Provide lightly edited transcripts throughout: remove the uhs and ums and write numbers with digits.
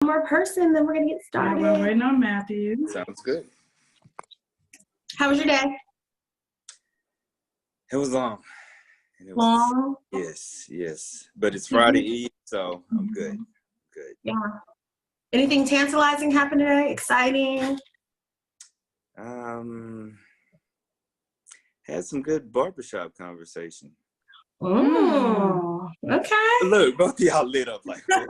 more person, then we're gonna get started. We're waiting on Matthew. Sounds good. How was your day? It was long. And it was, Long? yes. But it's Friday Eve, so I'm good. Good. Yeah. Anything tantalizing happened today? Exciting? Had some good barbershop conversation. Okay. Look, both of y'all lit up like What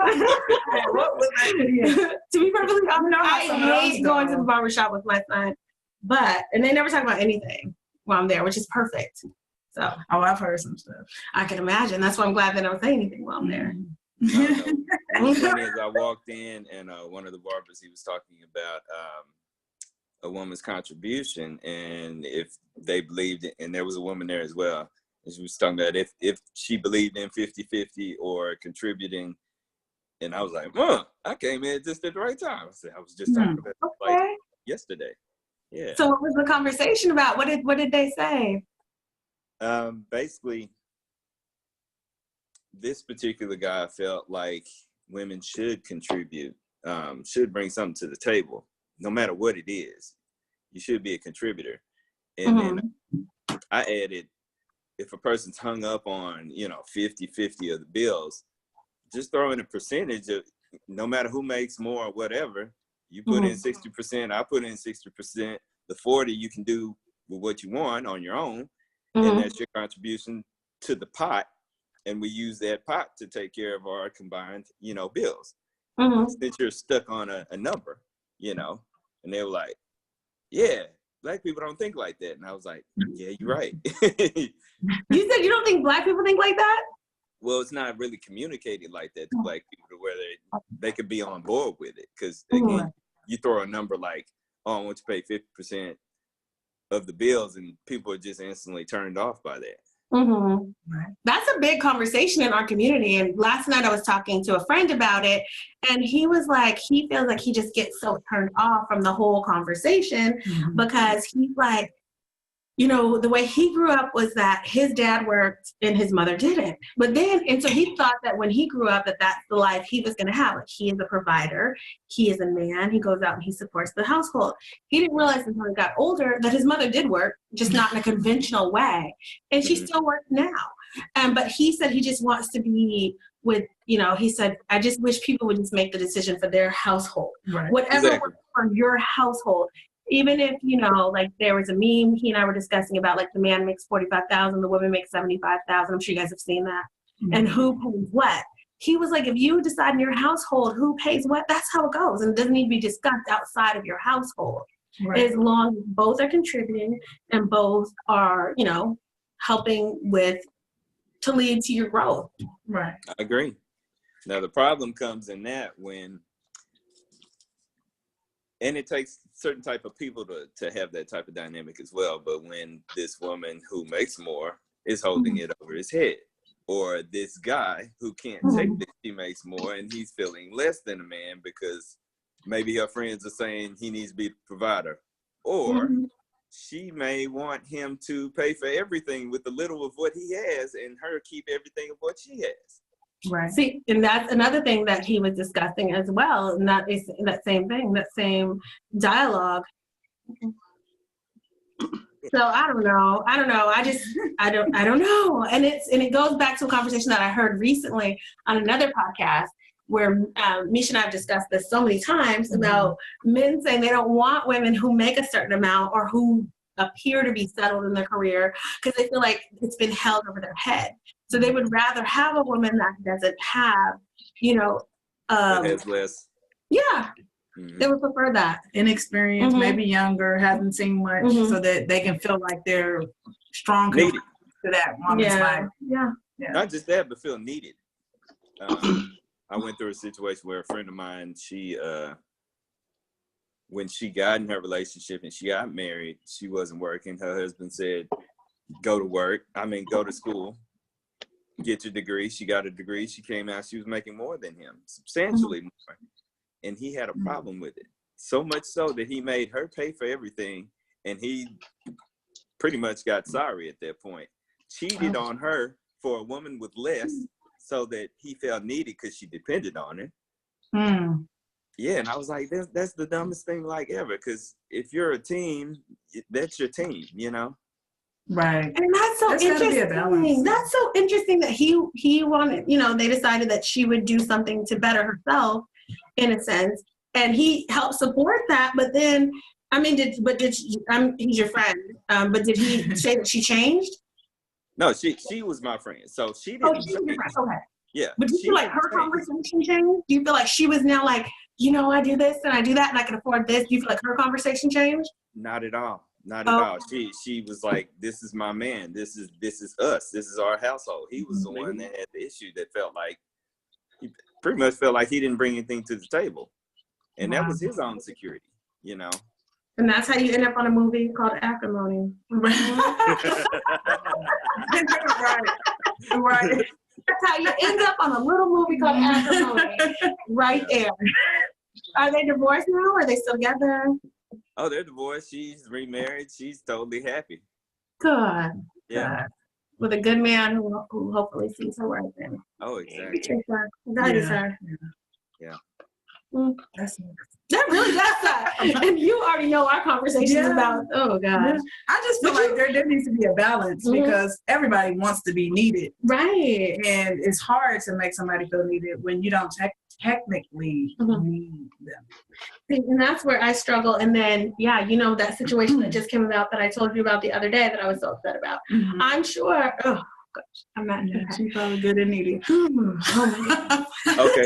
was that? To be perfectly honest, I some of those hate going to go. the barbershop with my son, and they never talk about anything while I'm there, which is perfect. So Oh, I've heard some stuff. I can imagine. That's why I'm glad they don't say anything while I'm there. It was funny as I walked in, and one of the barbers, he was talking about a woman's contribution, and if they believed it, and there was a woman there as well, and she was talking about if she believed in 50-50 or contributing, and I was like, I came in just at the right time. I was just talking about it like yesterday. Yeah. So what was the conversation about? What did they say? Basically, this particular guy felt like women should contribute, should bring something to the table, no matter what it is. You should be a contributor. And then I added, if a person's hung up on, 50-50 of the bills, just throw in a percentage of, no matter who makes more or whatever, you put in 60%, I put in 60%, the 40 you can do with what you want on your own, and that's your contribution to the pot. And we use that pot to take care of our combined, bills. Since you're stuck on a number, and they were like, yeah, Black people don't think like that. And I was like, yeah, you're right. You said you don't think Black people think like that? Well, it's not really communicated like that to Black people to where they could be on board with it. Because again, you throw a number like, I want to pay 50% of the bills, and people are just instantly turned off by that. That's a big conversation in our community. And last night I was talking to a friend about it, and he was like, he feels like he just gets so turned off from the whole conversation because he's like, the way he grew up was that his dad worked and his mother didn't. And so he thought that when he grew up, that's the life he was going to have. Like, he is a provider. He is a man. He goes out and he supports the household. He didn't realize until he got older that his mother did work, just not in a conventional way. And she still works now. But he said he just wants to be with, he said, I just wish people would just make the decision for their household. Right. Whatever works for your household. Even if, like there was a meme he and I were discussing about, like, the man makes $45,000, the woman makes $75,000. I'm sure you guys have seen that. And who pays what? He was like, if you decide in your household who pays what, that's how it goes. And it doesn't need to be discussed outside of your household. Right. As long as both are contributing and both are, helping to lead to your growth. Right. I agree. Now, the problem comes in that and it takes certain type of people to have that type of dynamic as well. But when this woman who makes more is holding it over his head, or this guy who can't take that she makes more and he's feeling less than a man because maybe her friends are saying he needs to be the provider, or she may want him to pay for everything with the little of what he has and her keep everything of what she has. Right. See, and that's another thing that he was discussing as well. And that is that same thing, that same dialogue. So I don't know. I don't know. And it goes back to a conversation that I heard recently on another podcast where Misha and I have discussed this so many times about men saying they don't want women who make a certain amount or who appear to be settled in their career because they feel like it's been held over their head. So they would rather have a woman that doesn't have, that has less. Yeah. They would prefer that. Inexperienced, maybe younger, hasn't seen much, so that they can feel like they're strong to that woman's life. Yeah. Not just that, but feel needed. I went through a situation where a friend of mine, she, when she got in her relationship and she got married, she wasn't working. Her husband said, go to school, get your degree. She got a degree. She came out, she was making more than him, substantially more. And he had a problem with it. So much so that he made her pay for everything. And he pretty much got sorry at that point. Cheated on her for a woman with less so that he felt needed because she depended on him. Yeah, and I was like, that's the dumbest thing like ever. Because if you're a team, that's your team, you know. Right. And that's so interesting. That's so interesting that he wanted, you know, they decided that she would do something to better herself, in a sense, and he helped support that. But then, I mean, he's your friend, but did he say that she changed? No, she was my friend, so she didn't. Oh, she was your friend. Okay. Yeah. But do you feel like her conversation changed? Do you feel like she was now like, you know, I do this and I do that and I can afford this? Do you feel like her conversation changed? Not at all. Not at all. She was like, this is my man. This is us. This is our household. He was the one that had the issue that felt like he pretty much felt like he didn't bring anything to the table. And that was his own security, you know. And that's how you end up on a movie called Acrimony. Right. Right. That's how you end up on a little movie called Acrimony. Right there. Are they divorced now? Or are they still together? Oh, they're divorced. She's remarried. She's totally happy. Good. Yeah. Good. With a good man who hopefully sees her right then. Oh, exactly. That is her. Yeah. That really does suck. And you already know our conversations about, oh gosh. Yeah. I just feel like there needs to be a balance because everybody wants to be needed. Right. And it's hard to make somebody feel needed when you don't technically need them. And that's where I struggle. And then, yeah, you know, that situation that just came about that I told you about the other day that I was so upset about. I'm sure, oh gosh, I'm not. She's probably good and needy. Okay,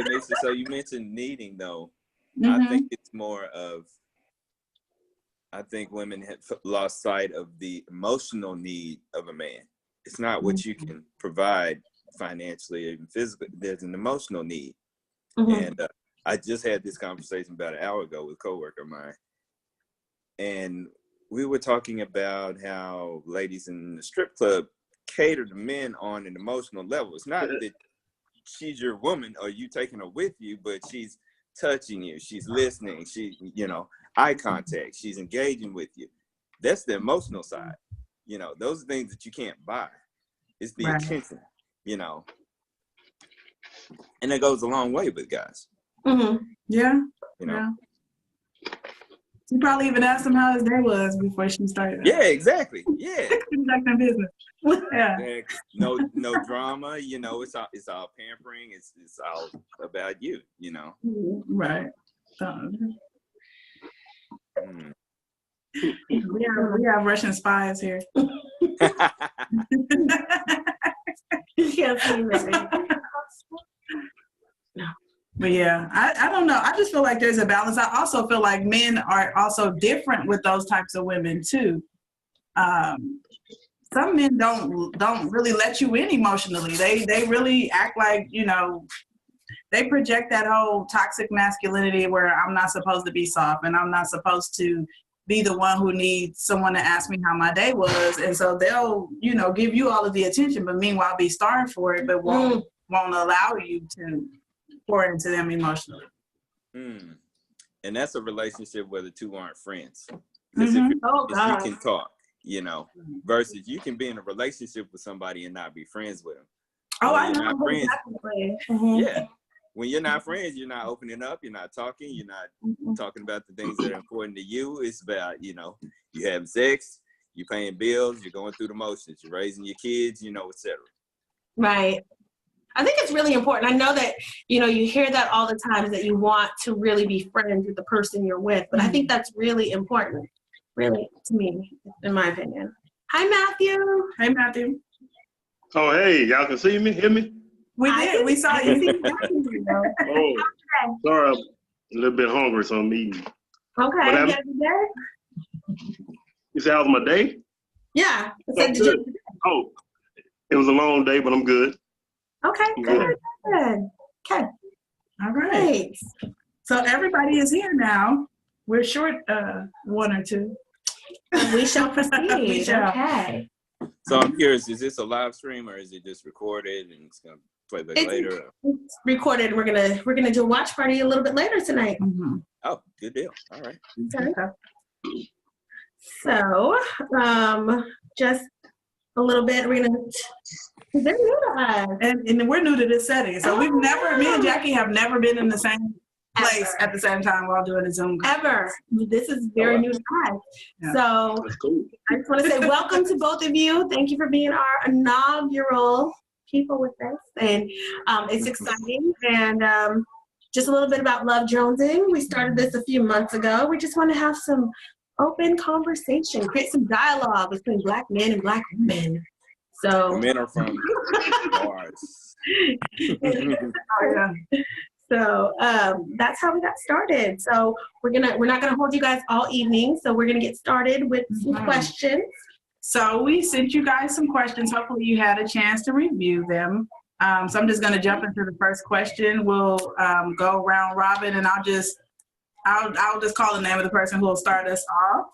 Lisa, so you mentioned needing though. I think it's more of, I think women have lost sight of the emotional need of a man. It's not what you can provide financially or even physically. There's an emotional need. And I just had this conversation about an hour ago with a coworker of mine. And we were talking about how ladies in the strip club cater to men on an emotional level. It's not that she's your woman or you taking her with you, but she's touching you, she's listening, she, you know, eye contact, she's engaging with you. That's the emotional side. You know, those are things that you can't buy. It's the attention, you know. And it goes a long way with guys. Yeah. You know. Yeah. She probably even asked him how his day was before she started. Yeah, exactly. Yeah. Conducting business. Yeah. No drama. You know, it's all pampering. It's all about you. You know. Right. We have Russian spies here. You can't see me. No. But yeah, I don't know. I just feel like there's a balance. I also feel like men are also different with those types of women too. Some men don't really let you in emotionally. They really act like, you know, they project that whole toxic masculinity where I'm not supposed to be soft and I'm not supposed to be the one who needs someone to ask me how my day was. And so they'll, you know, give you all of the attention, but meanwhile be starved for it, but won't allow you to pour into them emotionally. And that's a relationship where the two aren't friends. Because if you can talk, you know, versus you can be in a relationship with somebody and not be friends with them. I know. Yeah. When you're not friends, you're not opening up, you're not talking, you're not talking about the things that are important to you. It's about, you know, you having sex, you're paying bills, you're going through the motions, you're raising your kids, you know, etc. Right. I think it's really important. I know that, you know, you hear that all the time, that you want to really be friends with the person you're with, but I think that's really important, really, to me, in my opinion. Hi, Matthew. Hey, Matthew. Oh, hey, y'all can see me, hear me? We did. We saw you. Oh, sorry, I'm a little bit hungry, so I'm eating. Okay, you had a good day? You said how was my day? Yeah. Oh, it was a long day, but I'm good. Okay, good. Okay. All right. So everybody is here now. We're short one or two. We shall proceed. We shall. Okay. So I'm curious, is this a live stream or is it just recorded and it's gonna play back later? It's recorded. We're gonna do a watch party a little bit later tonight. Oh, good deal. All right. Okay. So, just a little bit. They're new to us. And we're new to this setting. So me and Jackie have never been in the same place at the same time while doing a Zoom conference. Ever. This is very new to us. Yeah. So That's cool. I just want to say welcome to both of you. Thank you for being our inaugural people with us. And it's exciting. And just a little bit about Love Jonesing. We started this a few months ago. We just want to have some open conversation, create some dialogue between Black men and Black women. So Men are from Mars. So that's how we got started. So we're not gonna hold you guys all evening. So we're gonna get started with some questions. So we sent you guys some questions. Hopefully you had a chance to review them. So I'm just going to jump into the first question. We'll go round robin, and I'll just call the name of the person who will start us off.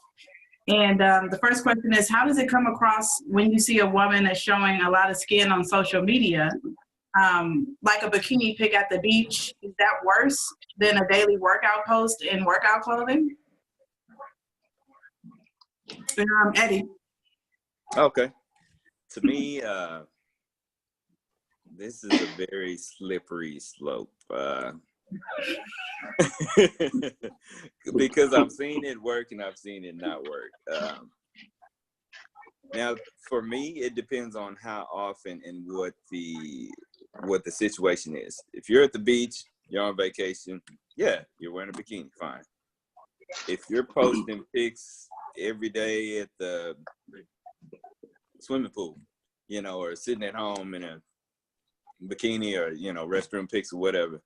And the first question is, how does it come across when you see a woman that's showing a lot of skin on social media, like a bikini pic at the beach? Is that worse than a daily workout post in workout clothing? Eddie. Okay. To me, this is a very slippery slope because I've seen it work and I've seen it not work. Now, for me, it depends on how often and what the situation is. If you're at the beach, you're on vacation, yeah, you're wearing a bikini, fine. If you're posting pics every day at the swimming pool, or sitting at home in a bikini or, restroom pics or whatever,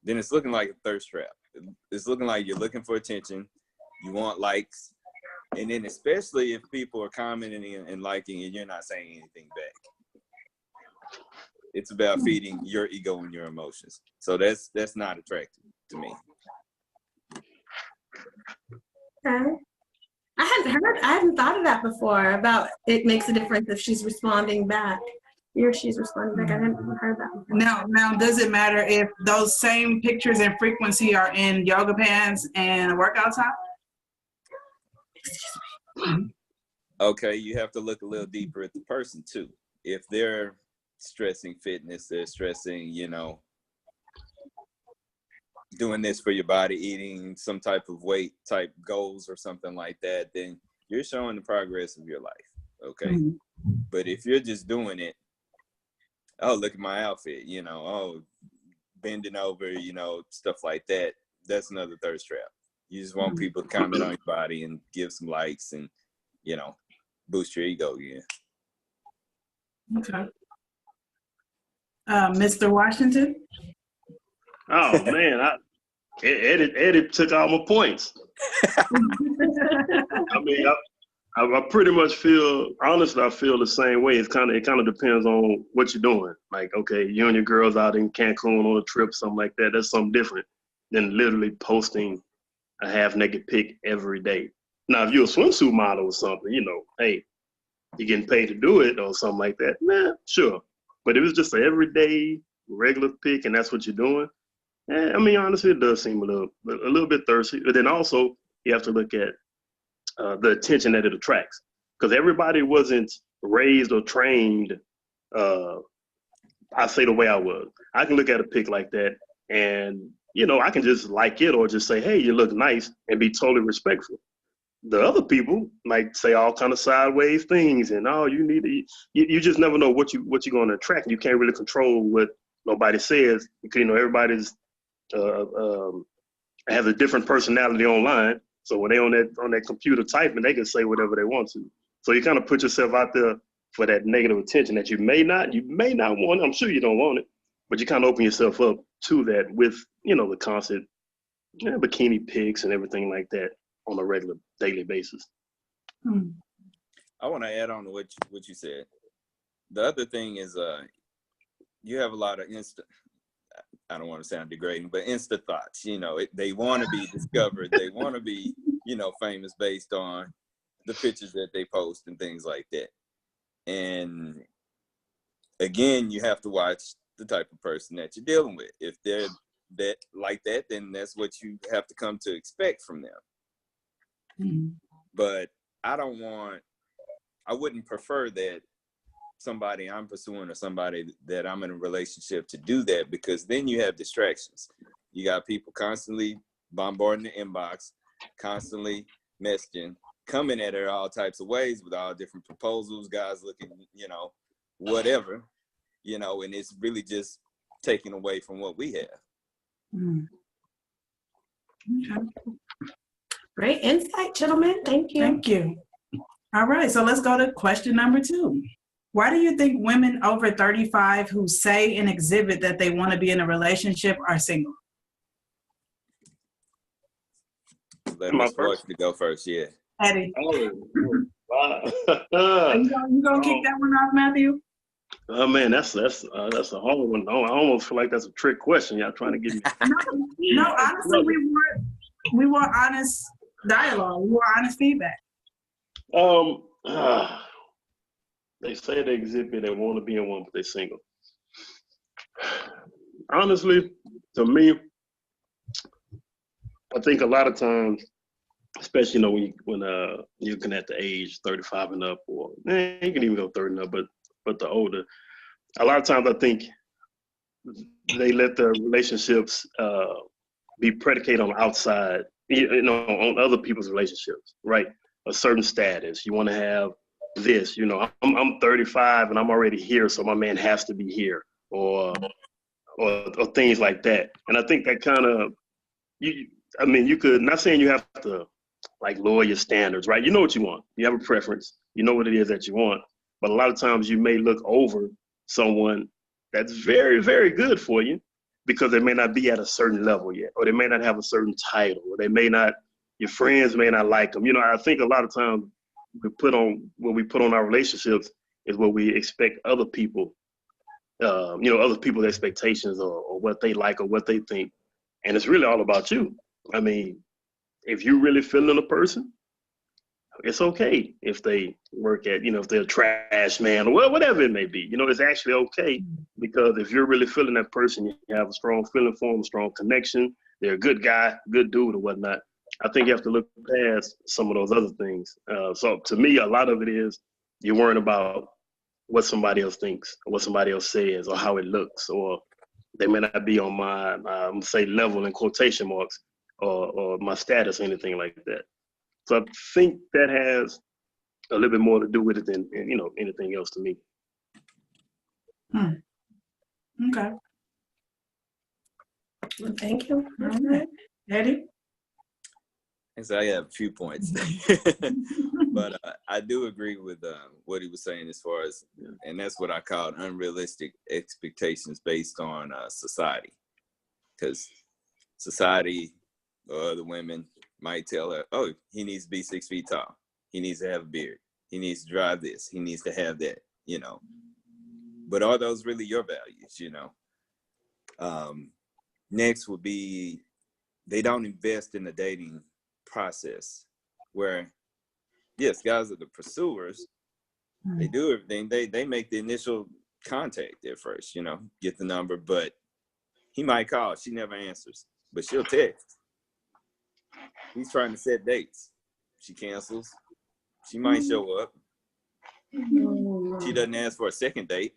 then it's looking like a thirst trap. It's looking like you're looking for attention. You want likes. And then especially if people are commenting and liking and you're not saying anything back. It's about feeding your ego and your emotions. So that's not attractive to me. Okay. I hadn't thought of that before, about it makes a difference if she's responding back. Or she's responding back. I hadn't heard that before. Now, does it matter if those same pictures and frequency are in yoga pants and a workout top? Okay, you have to look a little deeper at the person too. If they're stressing fitness, they're stressing, doing this for your body, eating some type of weight type goals or something like that, then you're showing the progress of your life. Okay. Mm-hmm. But if you're just doing it, oh, look at my outfit, oh, bending over, stuff like that, that's another thirst trap. You just want people to comment on your body and give some likes and, boost your ego again. Okay. Mr. Washington? Oh, man, Eddie took all my points. I mean, I pretty much feel the same way. It kind of depends on what you're doing. Like, okay, you and your girls out in Cancun on a trip, something like that. That's something different than literally posting a half naked pic every day. Now, if you're a swimsuit model or something, hey, you're getting paid to do it or something like that. Nah, sure. But if it's just an everyday regular pic and that's what you're doing, honestly, it does seem a little bit thirsty. But then also, you have to look at the attention that it attracts, because everybody wasn't raised or trained. I say the way I was. I can look at a pic like that, and I can just like it or just say, "Hey, you look nice," and be totally respectful. The other people might say all kind of sideways things, and you need to. You just never know what you're going to attract. You can't really control what nobody says, because everybody's has a different personality online. So when they on that computer typing, they can say whatever they want to. So you kind of put yourself out there for that negative attention that you may not want. I'm sure you don't want it, but you kind of open yourself up to that with the constant bikini pics and everything like that on a regular daily basis. I want to add on to what you said. The other thing is you have a lot of I don't want to sound degrading, but insta thoughts. They want to be discovered. They want to be, famous based on the pictures that they post and things like that. And again, you have to watch the type of person that you're dealing with. If they're that like that, then that's what you have to come to expect from them. Mm-hmm. But I wouldn't prefer that somebody I'm pursuing or somebody that I'm in a relationship to do that, because then you have distractions. You got people constantly bombarding the inbox, constantly messaging, coming at her all types of ways with all different proposals, guys looking, whatever, and it's really just taken away from what we have. Mm. Okay. Great insight, gentlemen. Thank you. Thank you. All right, so let's go to question number 2. Why do you think women over 35 who say and exhibit that they want to be in a relationship are single? Let Miss Voice to go first, yeah. Eddie. Oh, wow. You gonna kick that one off, Matthew? Oh man, that's a hard one. I almost feel like that's a trick question. Y'all trying to get me. No, honestly, we want honest dialogue. We want honest feedback. They say they exhibit, they want to be in one, but they're single. Honestly, to me, I think a lot of times, especially when you're looking at the age 35 and up, or you can even go 30 and up, but the older, a lot of times I think they let their relationships be predicated on outside, on other people's relationships, right? A certain status. You want to have this, I'm 35 and I'm already here, so my man has to be here, or things like that. And I think that kind of, you could, not saying you have to like lower your standards, right? You know what you want. You have a preference. You know what it is that you want. But a lot of times you may look over someone that's very, very good for you because they may not be at a certain level yet, or they may not have a certain title, or your friends may not like them. I think a lot of times what we put on our relationships is what we expect other people, other people's expectations or what they like or what they think. And it's really all about you. I mean, if you really feeling a person, it's okay if they work at, if they're a trash man or whatever it may be. It's actually okay, because if you're really feeling that person, you have a strong feeling for them, a strong connection, they're a good guy, good dude or whatnot. I think you have to look past some of those other things. So to me, a lot of it is you're worrying about what somebody else thinks, or what somebody else says, or how it looks, or they may not be on my, say, level in quotation marks, or my status or anything like that. So I think that has a little bit more to do with it than anything else to me. Okay. Well, thank you. Right. Eddie? And so I have a few points, but I do agree with what he was saying as far as, and that's what I called unrealistic expectations based on society, because society or other women might tell her, oh, he needs to be 6 feet tall. He needs to have a beard. He needs to drive this. He needs to have that, But are those really your values, Next would be, they don't invest in the dating process, where, yes, guys are the pursuers. They do everything. They make the initial contact at first, get the number, but he might call. She never answers, but she'll text. He's trying to set dates. She cancels. She might show up. She doesn't ask for a second date.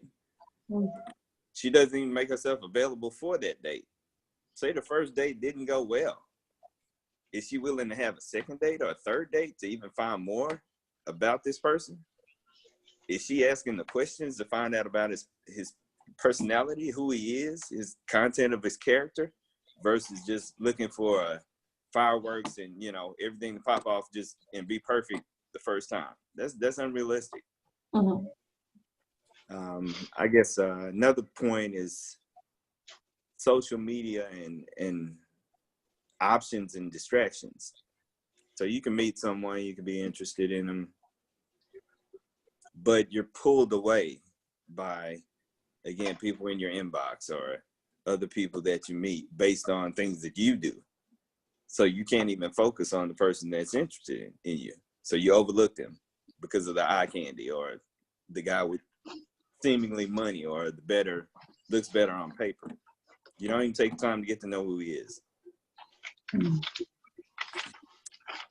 She doesn't even make herself available for that date. Say the first date didn't go well. Is she willing to have a second date or a third date to even find more about this person? Is she asking the questions to find out about his personality, who he is, his content of his character, versus just looking for fireworks and everything to pop off just and be perfect the first time? That's unrealistic. I guess another point is social media and options and distractions. So you can meet someone, you can be interested in them, but you're pulled away by, again, people in your inbox or other people that you meet based on things that you do. So you can't even focus on the person that's interested in you. So you overlook them because of the eye candy, or the guy with seemingly money, or looks better on paper. You don't even take time to get to know who he is.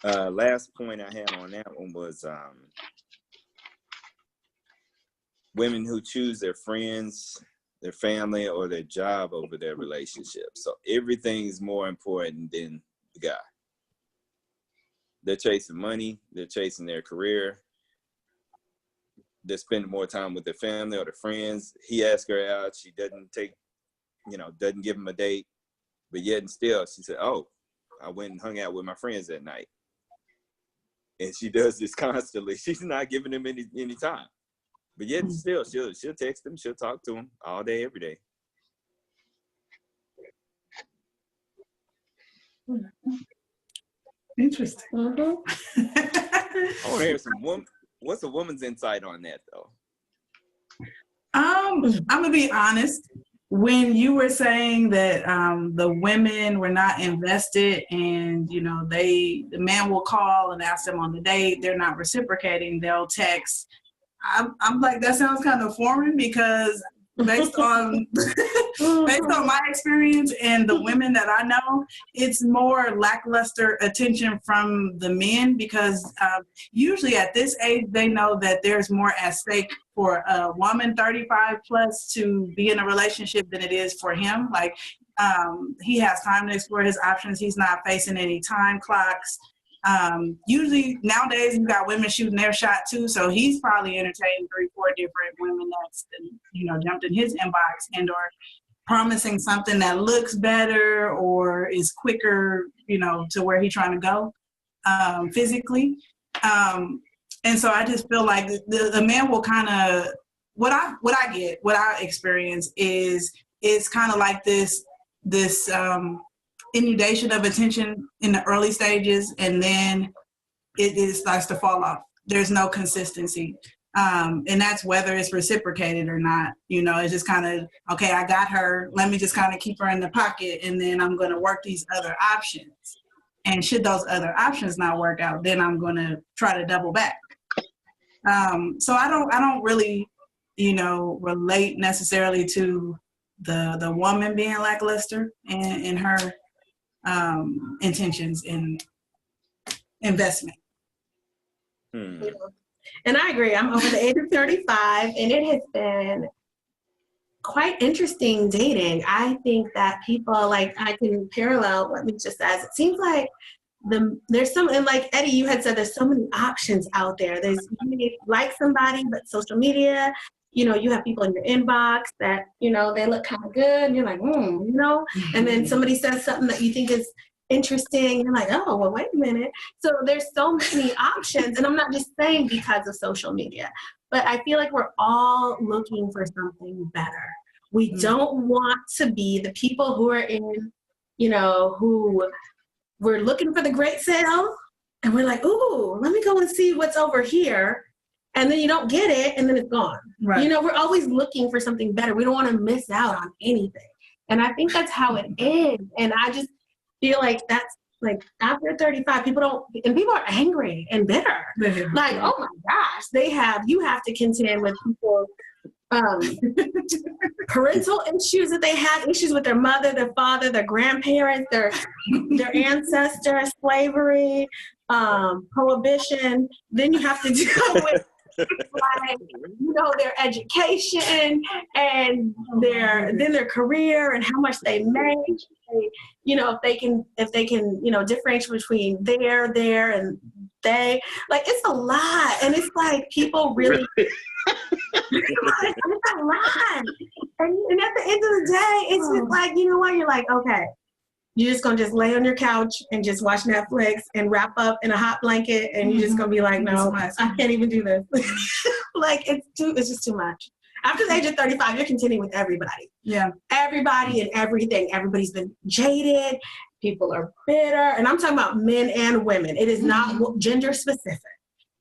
Last point I had on that one was women who choose their friends their family or their job over their relationship. So everything's more important than the guy. They're chasing money, they're chasing their career, they're spending more time with their family or their friends. He asks her out, she doesn't doesn't give him a date, but yet and still she said, oh, I went and hung out with my friends that night. And she does this constantly. She's not giving him any time. But yet and still, she'll text him, she'll talk to him all day, every day. Interesting. Mm-hmm. I want to hear what's a woman's insight on that, though? I'm gonna be honest. When you were saying that the women were not invested, and the man will call and ask them on the date, they're not reciprocating. They'll text. I'm like, that sounds kind of foreign, because based on my experience and the women that I know, it's more lackluster attention from the men, because usually at this age they know that there's more at stake for a woman 35 plus to be in a relationship than it is for him. Like he has time to explore his options. He's not facing any time clocks. Usually nowadays you got women shooting their shot too, so he's probably entertained 3-4 different women that's jumped in his inbox and or promising something that looks better or is quicker, to where he's trying to go physically. And so I just feel like the man will kind of, what I experience is kind of like this inundation of attention in the early stages, and then it starts to fall off. There's no consistency. And that's whether it's reciprocated or not. It's just kind of, okay, I got her, let me just kind of keep her in the pocket, and then I'm going to work these other options. And should those other options not work out, then I'm going to try to double back. So I don't really, relate necessarily to the woman being lackluster in her intentions in investment. And I agree. I'm over the age of 35, and it has been quite interesting dating. I think that people, I can parallel what we just said. It seems like there's some, and like Eddie, you had said, there's so many options out there. You may like somebody, but social media, you have people in your inbox that, they look kind of good, and you're like, and then somebody says something that you think is interesting, and you're like, oh, well, wait a minute. So there's so many options, and I'm not just saying because of social media, but I feel like we're all looking for something better. We don't want to be the people who are in, who we're looking for the great sale, and we're like, ooh, let me go and see what's over here. And then you don't get it, and then it's gone. Right. We're always looking for something better. We don't want to miss out on anything. And I think that's how it is. And I just feel like that's like after 35, people are angry and bitter. Like, oh my gosh, you have to contend with people, parental issues that they had, issues with their mother, their father, their grandparents, their ancestors, slavery, prohibition. Then you have to deal with their education and their career and how much they make. If they can differentiate between there and they, like, it's a lot. And it's like people really it's a lot. And at the end of the day, it's just like, you're like, okay, you're just gonna just lay on your couch and just watch Netflix and wrap up in a hot blanket, and you're just gonna be like, no, I can't even do this. Like, it's just too much. After the age of 35, you're contending with everybody. Yeah. Everybody and everything. Everybody's been jaded. People are bitter. And I'm talking about men and women. It is not gender specific.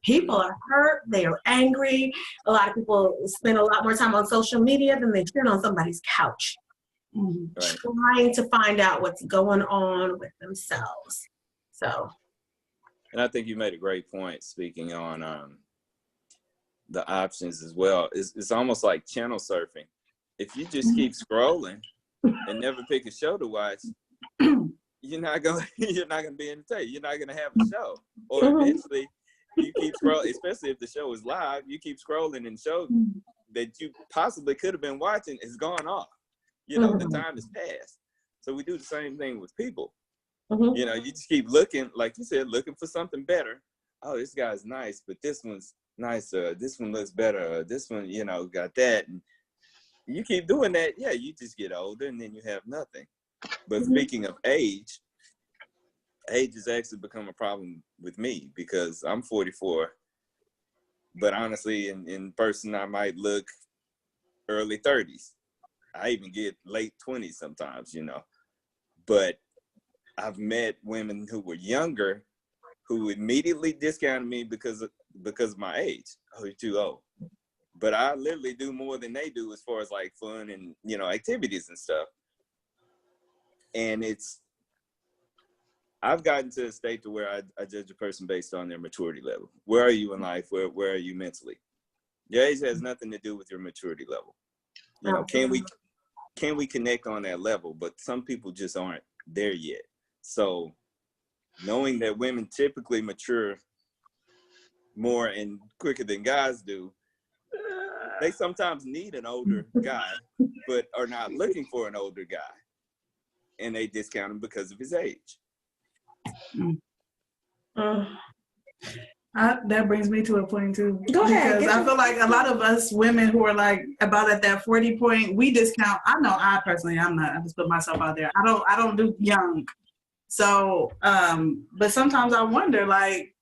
People are hurt. They are angry. A lot of people spend a lot more time on social media than they spend on somebody's couch. Right. Trying to find out what's going on with themselves. So. And I think you made a great point speaking on the options as well. It's almost like channel surfing. If you just keep scrolling and never pick a show to watch, you're not gonna be entertained. You're not gonna have a show. Or eventually you keep scrolling, especially if the show is live, you keep scrolling and show that you possibly could have been watching has gone off. You know, the time has passed. So we do the same thing with people. You know, you just keep looking, like you said, looking for something better. Oh, this guy's nice, but this one's nicer. This one looks better. This one, you know, got that. And you keep doing that, yeah, you just get older and then you have nothing. But speaking of age has actually become a problem with me because I'm 44. But honestly, in person, I might look early 30s. I even get late 20s sometimes, you know. But I've met women who were younger who immediately discounted me because of my age. Oh, you're too old. But I literally do more than they do as far as like fun and, you know, activities and stuff. And I've gotten to a state to where I judge a person based on their maturity level. Where are you in life? Where are you mentally? Your age has nothing to do with your maturity level. You know, can we connect on that level? But some people just aren't there yet. So knowing that women typically mature more and quicker than guys do, they sometimes need an older guy, but are not looking for an older guy. And they discount him because of his age. That brings me to a point too. Go ahead. Because I feel like a lot of us women who are like about at that 40 point, we discount. I know I personally, I'm not. I just put myself out there. I don't do young. So, but sometimes I wonder, like,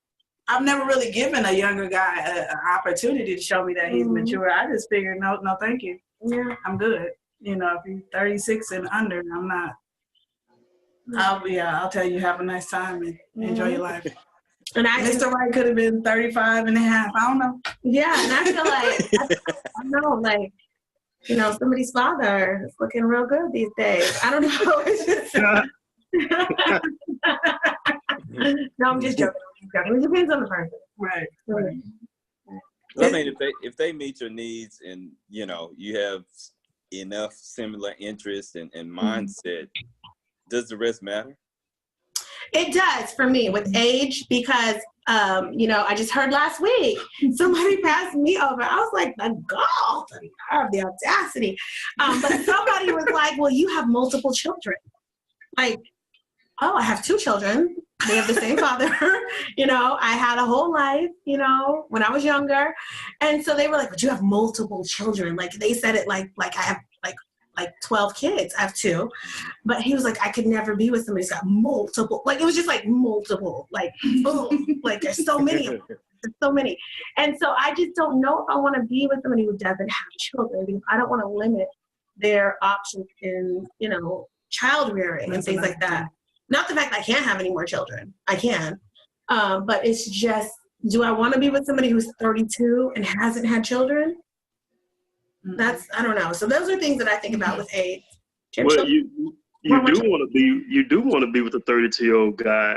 I've never really given a younger guy an opportunity to show me that he's mature. I just figured, no, thank you. Yeah, I'm good. You know, if he's 36 and under, I'm not. I'll tell you, have a nice time and enjoy your life. And Mr. Right could have been 35 and a half. I don't know. Yeah, and I feel like, I know, like, you know, somebody's father is looking real good these days. I don't know. It's just, no, I'm just joking. It depends on the person. Right. Well, I mean, if they meet your needs and, you know, you have enough similar interests and mindset, does the rest matter? It does for me with age because, you know, I just heard last week somebody passed me over. I was like, the gall, I have the audacity. But somebody was like, well, you have multiple children. Like, oh, I have 2 children. They have the same father. You know, I had a whole life, you know, when I was younger. And so they were like, but you have multiple children. Like they said it like I have like 12 kids. I have 2. But he was like, I could never be with somebody who's got multiple. Like, it was just like multiple, like, boom. Like, there's so many of them. There's so many. And so I just don't know if I want to be with somebody who doesn't have children because I don't want to limit their options in, you know, child rearing and things like that. Not the fact that I can't have any more children. I can. But it's just, do I want to be with somebody who's 32 and hasn't had children? I don't know. So those are things that I think about with age. Well, you do want to be with a 32-year-old guy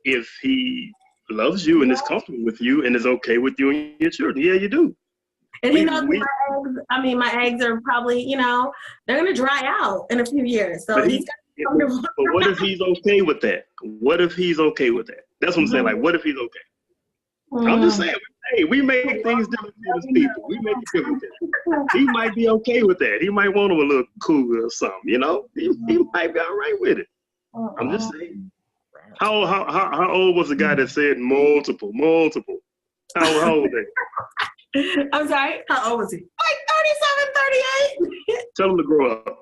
if he loves you and is comfortable with you and is okay with you and your children. Yeah, you do. And he knows my eggs are probably, you know, they're going to dry out in a few years. So he's got to be comfortable. But what if he's okay with that? What if he's okay with that? That's what I'm saying. Like, what if he's okay? I'm just saying, hey, we make things different as people. We make it different. He might be okay with that. He might want him a little cooler or something, you know? He might be all right with it. I'm just saying. How old was the guy that said multiple? How old was they? I'm sorry? How old was he? Like 37, 38. Tell him to grow up.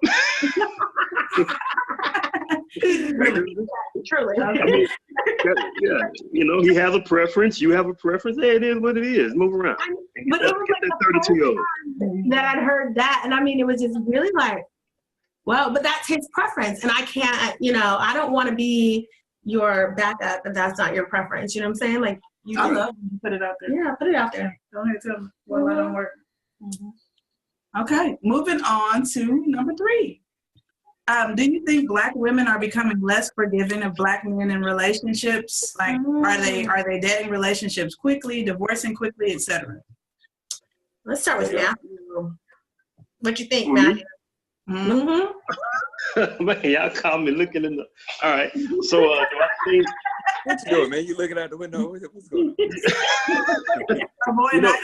Truly. I mean, yeah, you know, he has a preference. You have a preference. Hey, it is what it is. Move around. But it was like the 32-year-old that I'd heard that, and I mean, it was just really like, well, but that's his preference, and I can't, you know, I don't want to be your backup if that's not your preference. You know what I'm saying? Like, you put it out there. Yeah, put it out there. Don't hit them. Well, that don't work. Okay, moving on to number 3. Do you think Black women are becoming less forgiving of Black men in relationships? Like, are they dating relationships quickly, divorcing quickly, etc.? Let's start with Matthew. What you think, Matthew? Man, y'all caught me looking in the. All right, so do I think? What you doing, man? You looking out the window? What's going on?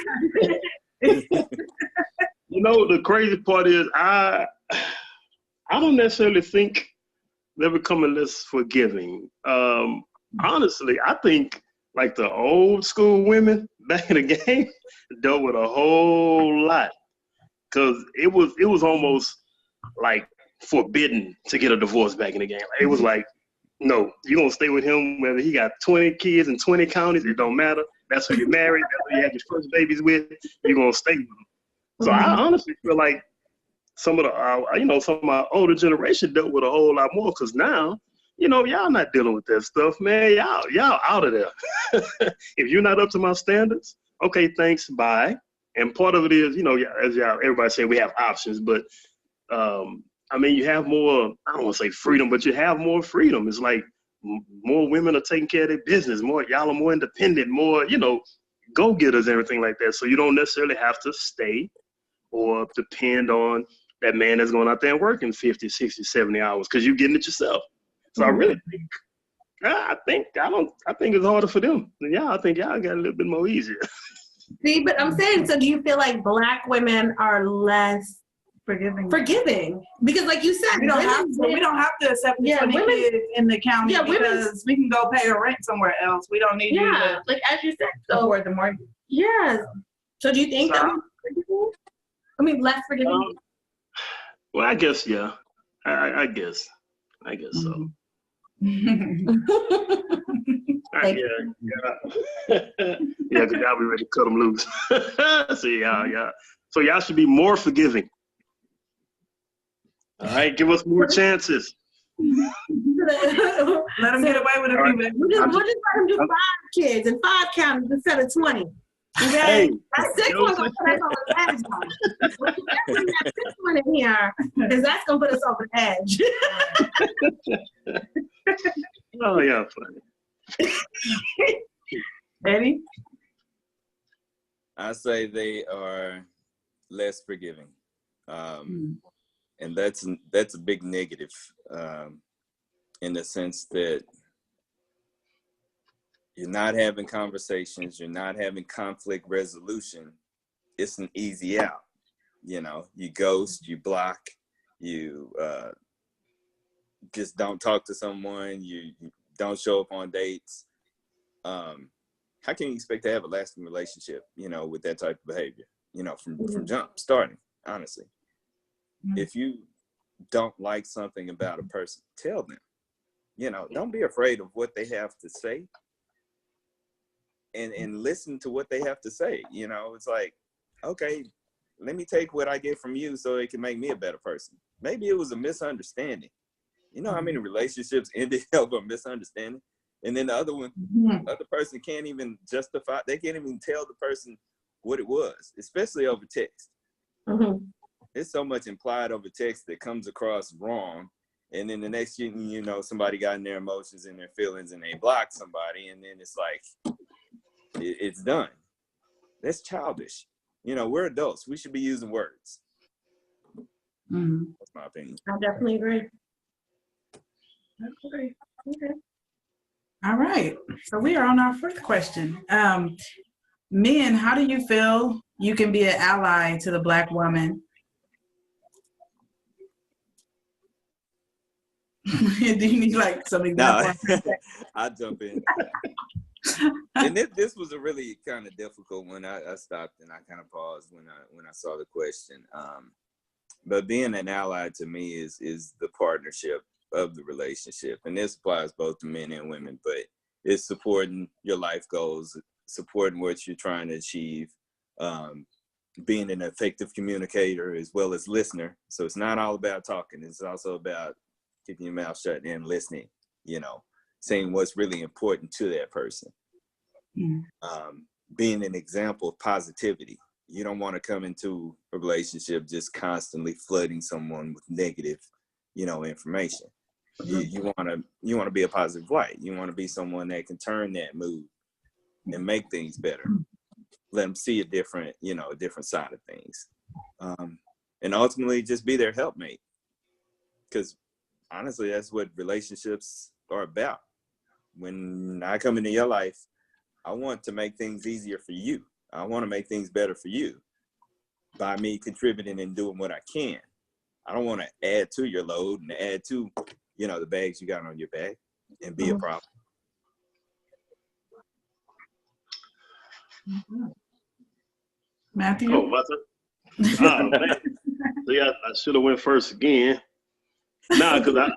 You know, the crazy part is I don't necessarily think they're becoming less forgiving. Honestly, I think like the old school women back in the game dealt with a whole lot because it was almost like forbidden to get a divorce back in the game. It was like, no, you're gonna stay with him whether he got 20 kids in 20 counties. It don't matter. That's who you married. That's who you had your first babies with. You're gonna stay with him. So I honestly feel like some of the some of my older generation dealt with a whole lot more because now, y'all not dealing with that stuff, man. Y'all out of there. If you're not up to my standards, okay, thanks, bye. And part of it is, as everybody say, we have options, but you have more, I don't want to say freedom, but you have more freedom. It's like more women are taking care of their business, y'all are more independent, more, go-getters and everything like that. So you don't necessarily have to stay or depend on that man that's going out there and working 50, 60, 70 hours because you're getting it yourself. So I really think, I think it's harder for them than y'all. I think y'all got a little bit more easier. See, but I'm saying, so do you feel like Black women are less forgiving? Because like you said, we don't have to accept the 20 kids in the county because we can go pay a rent somewhere else. We don't need you to, like as you said, afford the mortgage. Yes. So do you think that less forgiving? Well, I guess, yeah. I guess so. Yeah, because y'all be ready to cut them loose. So y'all should be more forgiving. All right, give us more chances. Let them get away with it. Right. We'll just let them do 5 kids and 5 counties instead of 20. Okay? Hey, that 6th one gonna put us on the edge. We'll bring that 6th one in here because that's gonna put us over the edge. Oh yeah, funny. Eddie? I say they are less forgiving. And that's a big negative in the sense that you're not having conversations, you're not having conflict resolution. It's an easy out. You ghost, you block, you just don't talk to someone, you don't show up on dates. How can you expect to have a lasting relationship, with that type of behavior, from jump starting, honestly? If you don't like something about a person, tell them. Don't be afraid of what they have to say and listen to what they have to say. It's like, okay, let me take what I get from you so it can make me a better person. Maybe it was a misunderstanding. You know how many relationships ended over a misunderstanding? And then the other person can't even justify, they can't even tell the person what it was, especially over text. There's so much implied over text that comes across wrong. And then the next thing you know, somebody got in their emotions and their feelings and they blocked somebody. And then it's like, it's done. That's childish. We're adults. We should be using words. That's my opinion. I definitely agree. Okay. All right. So we are on our 4th question. Men, how do you feel you can be an ally to the Black woman? Do you need like some examples? No, I'll jump in. And this was a really kind of difficult one. I stopped and I kind of paused when I saw the question. But being an ally to me is the partnership of the relationship, and this applies both to men and women. But it's supporting your life goals, supporting what you're trying to achieve, being an effective communicator as well as listener. So it's not all about talking. It's also about keeping your mouth shut and listening, saying what's really important to that person. Being an example of positivity. You don't want to come into a relationship just constantly flooding someone with negative, information. You want to be a positive light. You want to be someone that can turn that mood and make things better. Let them see a different side of things. And ultimately just be their helpmate. Because honestly, that's what relationships are about. When I come into your life, I want to make things easier for you. I want to make things better for you. by me contributing and doing what I can. I don't want to add to your load and add to, you know, the bags you got on your back and be a problem. Matthew? Oh, my turn? Oh, man. See, I should have went first again. Because I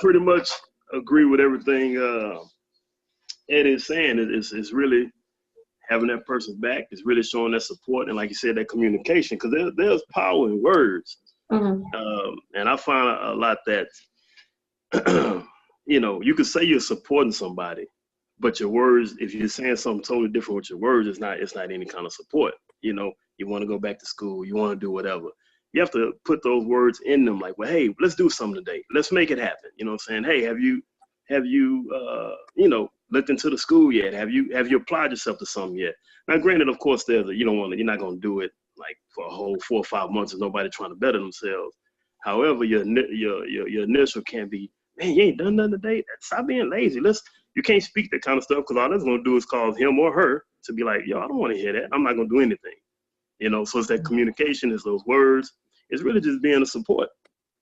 pretty much agree with everything Ed is saying. It's really having that person's back. It's really showing that support. And like you said, that communication, because there's power in words. And I find a lot that, you know, you could say you're supporting somebody, but your words, if you're saying something totally different with your words, it's not any kind of support. You know, you want to go back to school, you want to do whatever. You have to put those words in them, like, well, hey, let's do something today. Let's make it happen. You know what I'm saying? Hey, have you you know, looked into the school yet? Have you applied yourself to something yet? Now, granted, of course, you're not going to do it like for a whole 4 or 5 months. There's nobody trying to better themselves. However, your initial can be, man, you ain't done nothing today. Stop being lazy. You can't speak that kind of stuff, because all that's going to do is cause him or her to be like, yo, I don't want to hear that. I'm not going to do anything. You know, so it's that communication, it's those words. It's really just being a support.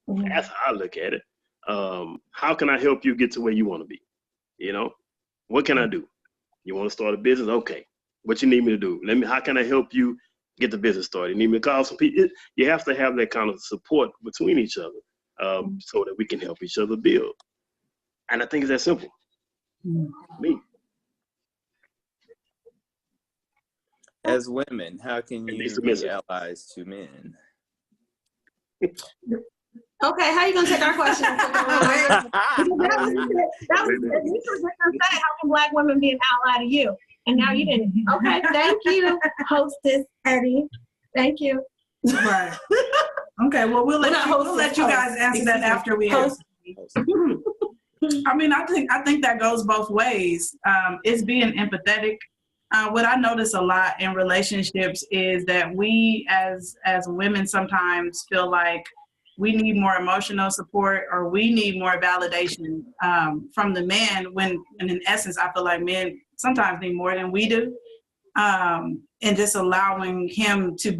That's how I look at it. How can I help you get to where you want to be? You know, what can I do? You want to start a business? Okay. What you need me to do? How can I help you get the business started? You need me to call some people? You have to have that kind of support between each other so that we can help each other build. And I think it's that simple. Me. As women, how can you be allies to men? Okay, how you gonna take our question? That was say, how can Black women be an ally to you? And now you didn't. Okay, thank you, hostess Eddie. Thank you. Right. Okay, well, we'll let you guys answer that after we answer. I mean, I think that goes both ways. It's being empathetic. What I notice a lot in relationships is that we as women sometimes feel like we need more emotional support, or we need more validation from the man, when in essence I feel like men sometimes need more than we do. And just allowing him to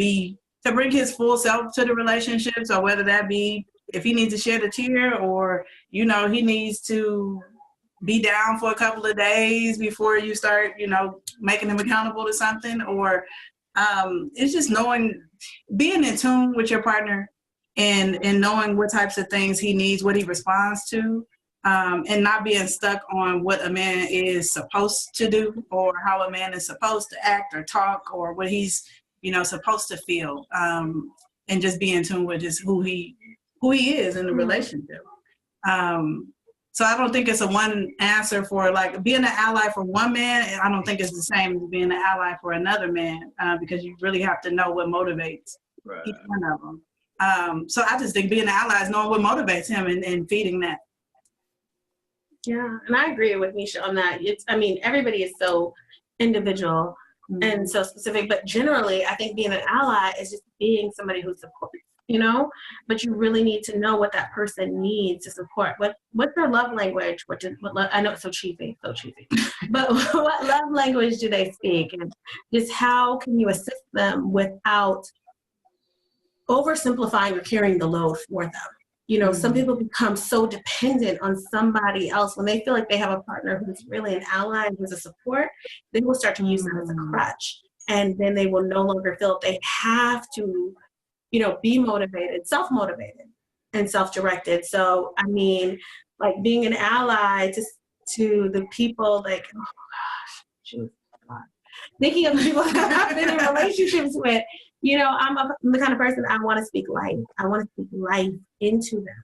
bring his full self to the relationships, or whether that be if he needs to shed a tear, or, you know, he needs to be down for a couple of days before you start, you know, making him accountable to something, or it's just being in tune with your partner and knowing what types of things he needs, what he responds to, and not being stuck on what a man is supposed to do, or how a man is supposed to act or talk, or what he's, you know, supposed to feel, and just be in tune with just who he is in the relationship. So I don't think it's a one answer for, like, being an ally for one man. I don't think it's the same as being an ally for another man, because you really have to know what motivates each one of them. So I just think being an ally is knowing what motivates him and feeding that. Yeah, and I agree with Nisha on that. Everybody is so individual and so specific, but generally I think being an ally is just being somebody who supports, you know, but you really need to know what that person needs to support. What's their love language? I know it's so cheesy, but what love language do they speak? And just how can you assist them without oversimplifying or carrying the load for them? You know, some people become so dependent on somebody else when they feel like they have a partner who's really an ally and who's a support. They will start to use them as a crutch, and then they will no longer feel they have to, you know, be motivated, self-motivated and self-directed. So, I mean, like, being an ally to the people, like, oh gosh, thinking of the people that I've been in relationships with, you know, I'm the kind of person, I want to speak life. I want to speak life into them.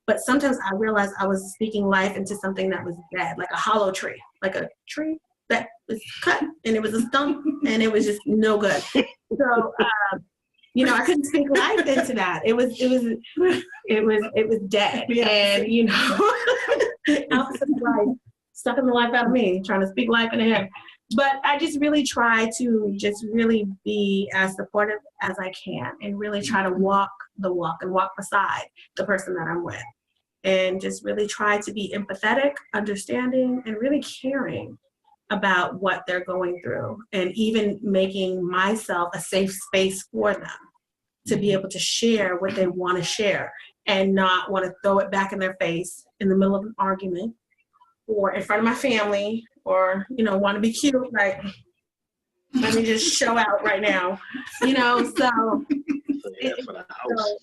But sometimes I realized I was speaking life into something that was dead, like a hollow tree, like a tree that was cut and it was a stump and it was just no good. So, you know, I couldn't speak life into that. It was dead. Yeah. And, you know, opposite of life, sucking the life out of me, trying to speak life into him. But I just really try to just really be as supportive as I can, and really try to walk the walk and walk beside the person that I'm with, and just really try to be empathetic, understanding, and really caring. about what they're going through, and even making myself a safe space for them to be able to share what they want to share and not want to throw it back in their face in the middle of an argument or in front of my family, or, you know, want to be cute, like, let me just show out right now, you know, so. Yeah, for the house.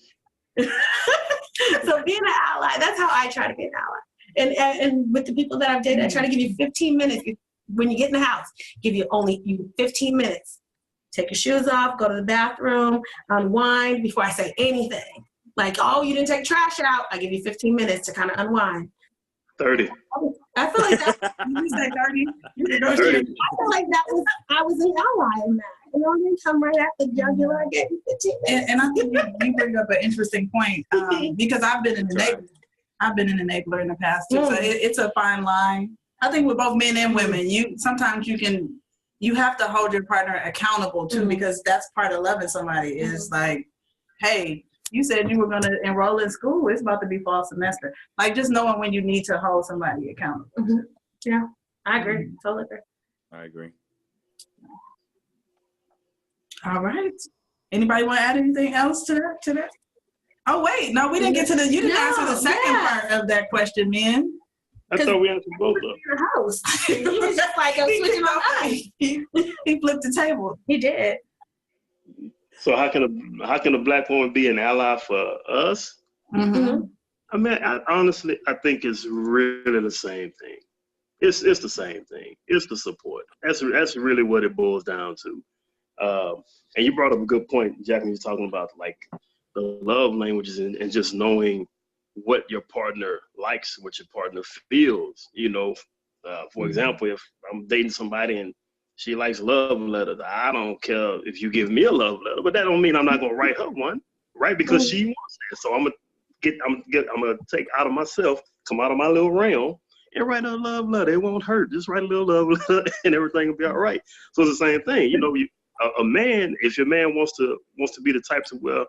So being an ally, that's how I try to be an ally. And with the people that I've dated, I try to give you 15 minutes when you get in the house. Give you only 15 minutes. Take your shoes off, go to the bathroom, unwind before I say anything. Like, oh, you didn't take trash out. I give you 15 minutes to kind of unwind. 30. I feel like that. You said 30. I feel like I was an ally in that. You know, I didn't come right at the jugular. I gave you 15 minutes. And I think you bring up an interesting point, because I've been an enabler. I've been an enabler in the past too. So it's a fine line. I think with both men and women, sometimes you have to hold your partner accountable too, because that's part of loving somebody is like, hey, you said you were going to enroll in school. It's about to be fall semester. Like, just knowing when you need to hold somebody accountable. Yeah, I agree. Totally agree. I agree. All right. Anybody want to add anything else to that? Oh, wait. No, we didn't get to you didn't answer the second part of that question, man. I thought we answered both of them. Your house. He was just like, I'm switching my mind. He flipped the table. He did. So how can a black woman be an ally for us? Mm-hmm. I mean, honestly, I think it's really the same thing. It's the same thing. It's the support. That's really what it boils down to. And you brought up a good point, Jack, when you're talking about like the love languages and just knowing what your partner likes, what your partner feels. You know, for example, if I'm dating somebody and she likes love letters, I don't care if you give me a love letter, but that don't mean I'm not gonna write her one, right? Because she wants it. So I'm gonna take out of myself, come out of my little realm, and write her a love letter. It won't hurt. Just write a little love letter, and everything will be all right. So it's the same thing. You know, a man, if your man wants to be the type to, well,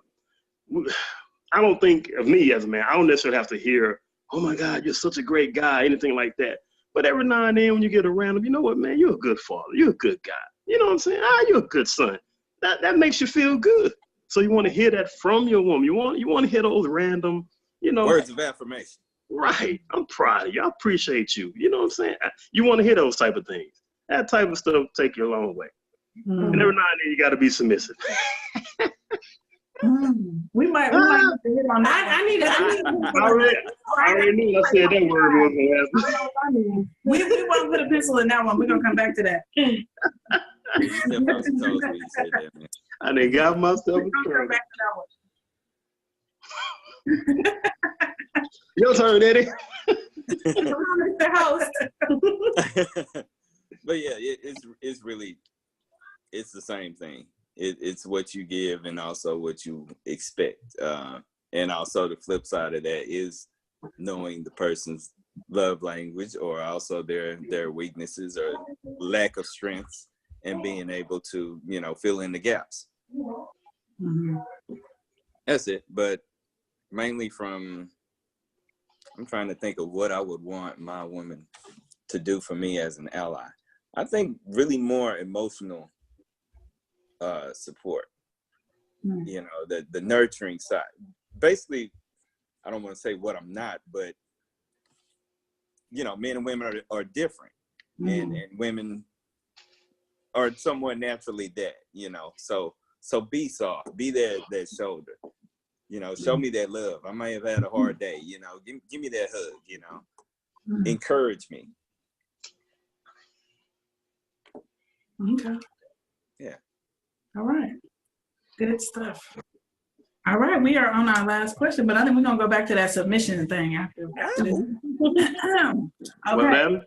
I don't think of me as a man, I don't necessarily have to hear, oh my God, you're such a great guy, anything like that. But every now and then when you get around him, you know what, man, you're a good father. You're a good guy. You know what I'm saying? You're a good son. That makes you feel good. So you want to hear that from your woman. You want to hear those random, you know. Words of affirmation. Right. I'm proud of you. I appreciate you. You know what I'm saying? You want to hear those type of things. That type of stuff take you a long way. And every now and then you got to be submissive. We might have to hit on that. I already knew I said that word was the last. We want to put a pencil in that one. We're gonna come back to that. I done got myself in trouble. Your turn, Eddie. The house. But yeah, it's really the same thing. It's what you give and also what you expect. And also the flip side of that is knowing the person's love language or also their weaknesses or lack of strengths and being able to, you know, fill in the gaps. Mm-hmm. That's it. But mainly I'm trying to think of what I would want my woman to do for me as an ally. I think really more emotional support, you know, the nurturing side. Basically, I don't want to say what I'm not, but you know, men and women are different, and women are somewhat naturally that, you know. So be soft, be that shoulder, you know. Show me that love. I may have had a hard day, you know. Give me that hug, you know. Encourage me. Okay. Yeah. All right. Good stuff. All right, we are on our last question, but I think we're gonna go back to that submission thing after this. Okay.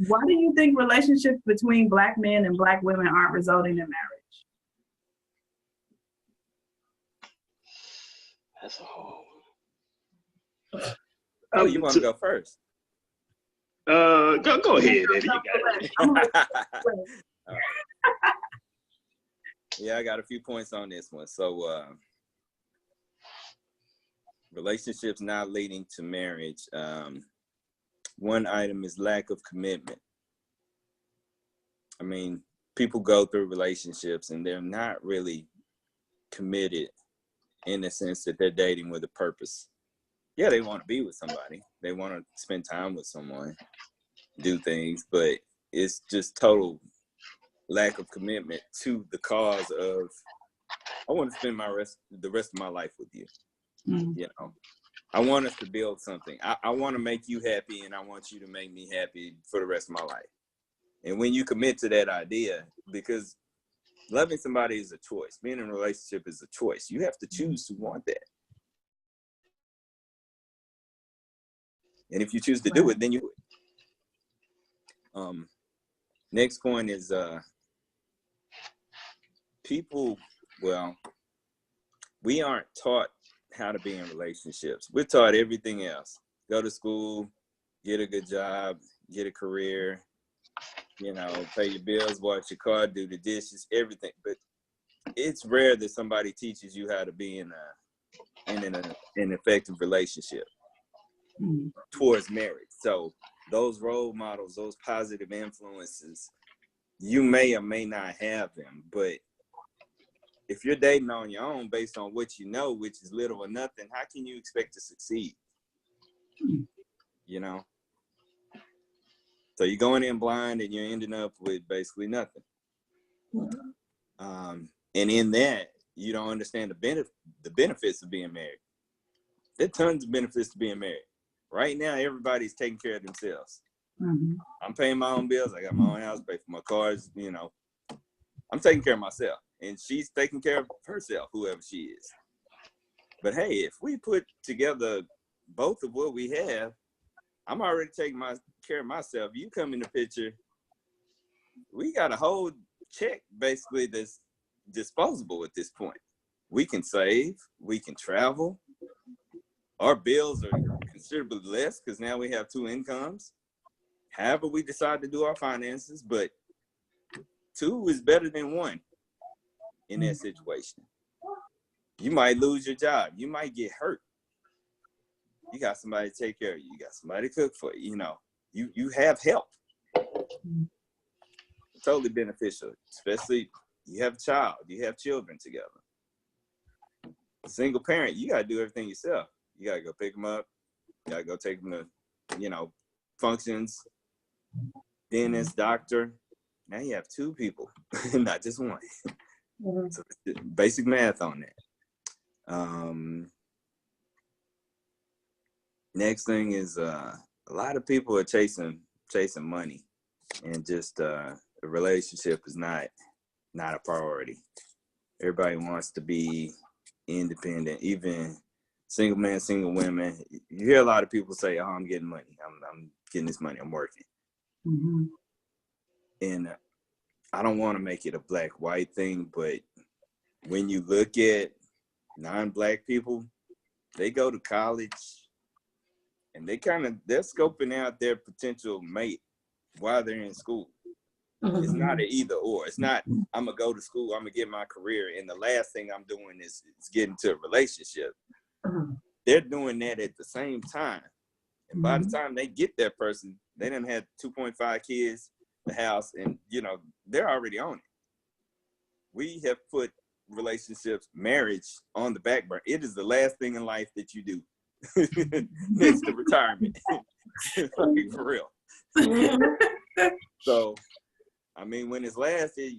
Why do you think relationships between Black men and Black women aren't resulting in marriage? That's a hard one. Oh, you want to go first? Go ahead, Eddie. You got it. Yeah, I got a few points on this one. So relationships not leading to marriage. one item is lack of commitment. I mean, people go through relationships and they're not really committed in the sense that they're dating with a purpose. Yeah, they want to be with somebody. They want to spend time with someone, do things, but it's just total lack of commitment to the cause of, I want to spend the rest of my life with you. Mm-hmm. You know, I want us to build something. I want to make you happy, and I want you to make me happy for the rest of my life. And when you commit to that idea, because loving somebody is a choice, being in a relationship is a choice. You have to choose to want that. And if you choose to do it, then you do it. Next point is people, well, we aren't taught how to be in relationships. We're taught everything else. Go to school, get a good job, get a career, you know, pay your bills, wash your car, do the dishes, everything. But it's rare that somebody teaches you how to be in an effective relationship towards marriage. So those role models, those positive influences, you may or may not have them, but if you're dating on your own based on what you know, which is little or nothing, how can you expect to succeed? You know? So you're going in blind and you're ending up with basically nothing. And in that, you don't understand the benefits of being married. There are tons of benefits to being married. Right now, everybody's taking care of themselves. Mm-hmm. I'm paying my own bills. I got my own house, pay for my cars, you know. I'm taking care of myself. And she's taking care of herself, whoever she is. But hey, if we put together both of what we have, I'm already taking care of myself. You come in the picture, we got a whole check basically that's disposable at this point. We can save, we can travel. Our bills are considerably less because now we have two incomes. However we decide to do our finances, but two is better than one in that situation. You might lose your job. You might get hurt. You got somebody to take care of you. You got somebody to cook for you. You know, you have help. Totally beneficial, especially you have a child. You have children together. Single parent, you got to do everything yourself. You got to go pick them up. You got to go take them to, you know, functions, dentist, doctor. Now you have two people, not just one. So basic math on that. Next thing is a lot of people are chasing money, and just the relationship is not a priority. Everybody wants to be independent, even single men, single women. You hear a lot of people say, "Oh, I'm getting money. I'm getting this money. I'm working." Mm-hmm. And I don't want to make it a black-white thing, but when you look at non-black people, they go to college and they're scoping out their potential mate while they're in school. Mm-hmm. It's not an either or. It's not, I'm going to go to school, I'm going to get my career, and the last thing I'm doing is getting to a relationship. Mm-hmm. They're doing that at the same time. And by the time they get that person, they done had 2.5 kids, the house, and, you know, they're already on it. We have put relationships, marriage on the back burner. It is the last thing in life that you do next to retirement. Like, for real. So, I mean, when it's lasted,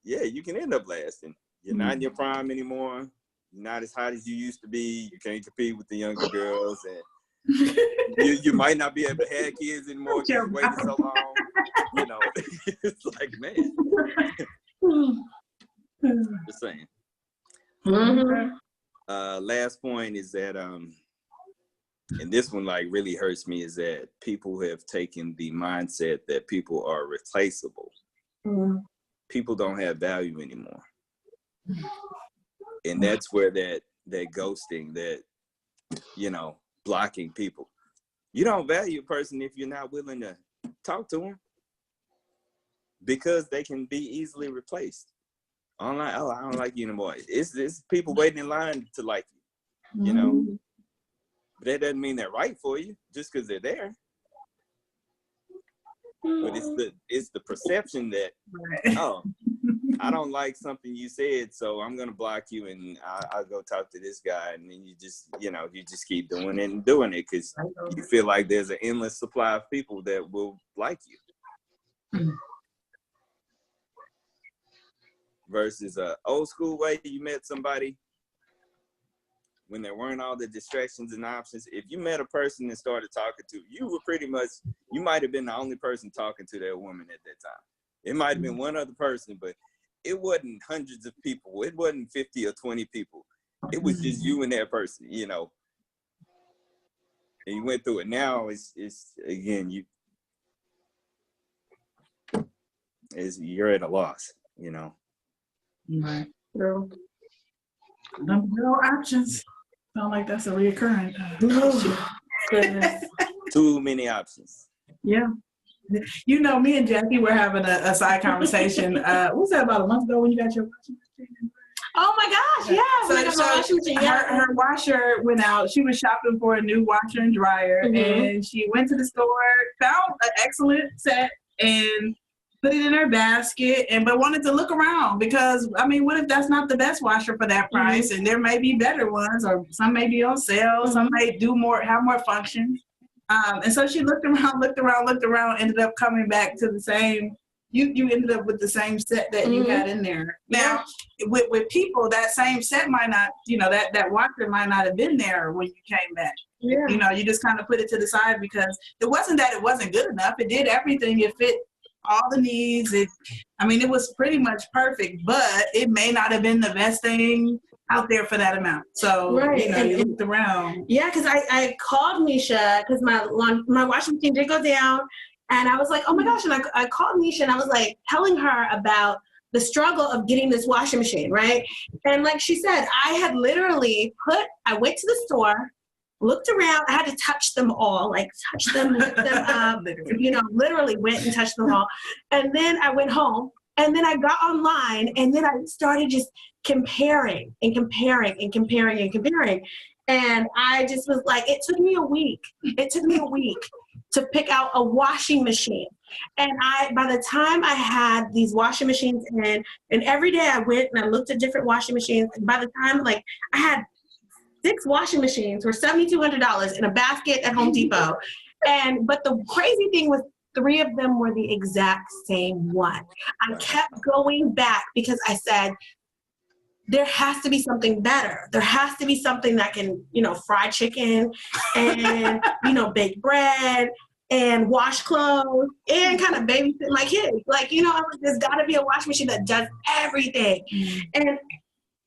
yeah, you can end up lasting. You're not in your prime anymore. You're not as hot as you used to be. You can't compete with the younger girls, and you might not be able to have kids anymore because you waited so long. You know, it's like, man. Just saying. Mm-hmm. Last point is that, and this one like really hurts me, is that people have taken the mindset that people are replaceable. Mm-hmm. People don't have value anymore. And that's where that ghosting, that, you know, blocking people. You don't value a person if you're not willing to talk to them, because they can be easily replaced. Online, oh, I don't like you anymore. It's people waiting in line to like you, you know. But that doesn't mean they're right for you just because they're there. But it's the perception that, oh, I don't like something you said, so I'm gonna block you and I'll go talk to this guy, and then you just keep doing it and doing it because you feel like there's an endless supply of people that will like you. Versus a old school way you met somebody when there weren't all the distractions and options. If you met a person and started talking to, you might have been the only person talking to that woman at that time. It might have been one other person, but it wasn't hundreds of people. It wasn't 50 or 20 people. It was just you and that person, you know. And you went through it. Now it's again, you're at a loss, you know. Right. No options. Sound like that's a reoccurring issue. Too many options. Yeah. You know, me and Jackie were having a side conversation. What was that, about a month ago when you got your washing machine? Oh my gosh, yeah. Her washer went out. She was shopping for a new washer and dryer, and she went to the store, found an excellent set, and put it in her basket, but wanted to look around because, I mean, what if that's not the best washer for that price? And there may be better ones, or some may be on sale, some may have more functions. And so she looked around, ended up coming back to the same, you ended up with the same set that you had in there. Now, with people, that same set might not, that washer might not have been there when you came back. Yeah. You know, you just kind of put it to the side because it wasn't that it wasn't good enough. It did everything. It fit all the needs. It was pretty much perfect, but it may not have been the best thing out there for that amount. So, you looked around. Yeah, because I called Nisha because my washing machine did go down, and I was like, oh my gosh, and I called Nisha and I was like telling her about the struggle of getting this washing machine, right? And like she said, I had literally I went to the store, looked around, I had to touch them all, touch them, lift them up, literally went and touched them all. And then I went home, and then I got online, and then I started just comparing. And I just was like, it took me a week to pick out a washing machine. And by the time I had these washing machines in, and every day I went and I looked at different washing machines, and by the time I had 6 washing machines for $7,200 in a basket at Home Depot. But the crazy thing was 3 of them were the exact same one. I kept going back because I said, there has to be something better. There has to be something that can, fry chicken and, bake bread and wash clothes and kind of babysit my kids. There's got to be a washing machine that does everything. And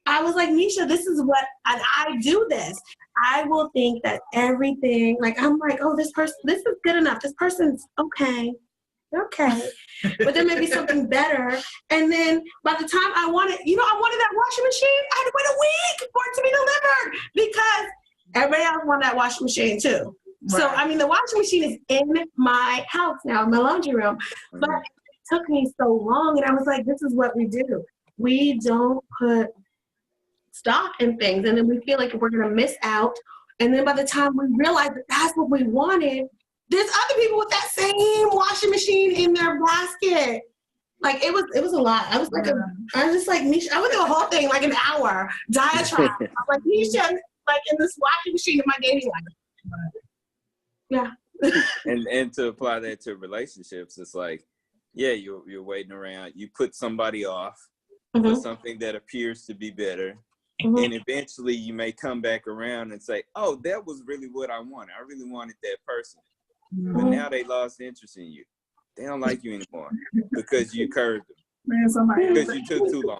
I was like, Nisha, this is what, and I do this. I will think that everything, I'm like, oh, this is good enough. This person's okay. But there may be something better. And then by the time I wanted that washing machine, I had to wait a week for it to be delivered because everybody else wanted that washing machine too. Right. So, the washing machine is in my house now, in my laundry room. But it took me so long, and I was like, this is what we do. We don't put stock in things, and then we feel like we're going to miss out. And then by the time we realize that that's what we wanted, there's other people with that same washing machine in their basket. It was a lot. I was just like, Nisha, I went through a whole thing, an hour diatribe. I was like, Nisha, in this washing machine in my dating life. Yeah. and to apply that to relationships, it's like, yeah, you're waiting around. You put somebody off for something that appears to be better. And eventually you may come back around and say, oh, that was really what I wanted. I really wanted that person. But now they lost interest in you. They don't like you anymore because you curved them. Because you took too long,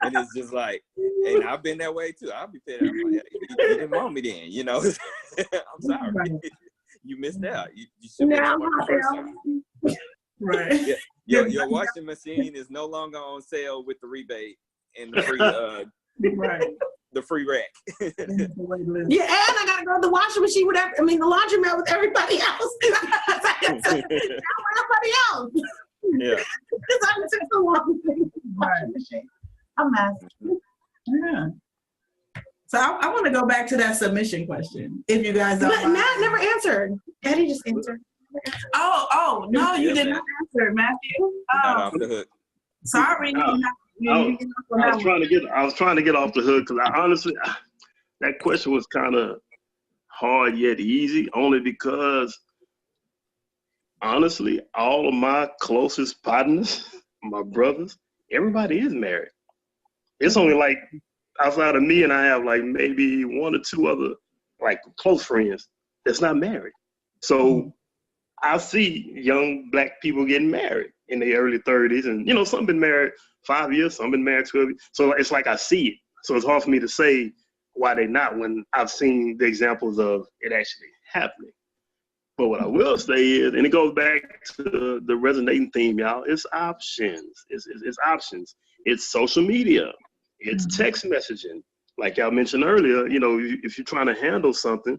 And it's just like, and I've been that way too. I'll be fed up. I'm like, you didn't want me then, I'm sorry. You missed out. You should have been the first time. Right. Yeah. Your washing machine is no longer on sale with the rebate and the free the free rack. Yeah, and I gotta go to the washing machine with the laundromat with everybody else. Everybody else. Yeah. Because I took so long to the washing machine. I'm asking. Yeah. So I want to go back to that submission question. If you guys don't mind. Matt never answered. Eddie just answered. Oh, no, you Yeah, did man. not answer, Matthew. Not Oh, off the hook. sorry. No, I was trying to get off the hook because I honestly, that question was kind of hard yet easy, only because honestly, all of my closest partners, my brothers, everybody is married. It's only like outside of me, and I have like maybe one or two other like close friends that's not married. So I see young Black people getting married in their early 30s, and some been married 5 years, some been married 12 years. So it's like I see it. So it's hard for me to say why they not when I've seen the examples of it actually happening. But what I will say is, and it goes back to the resonating theme, y'all, it's options. It's options. It's social media. It's text messaging. Like y'all mentioned earlier, if you're trying to handle something,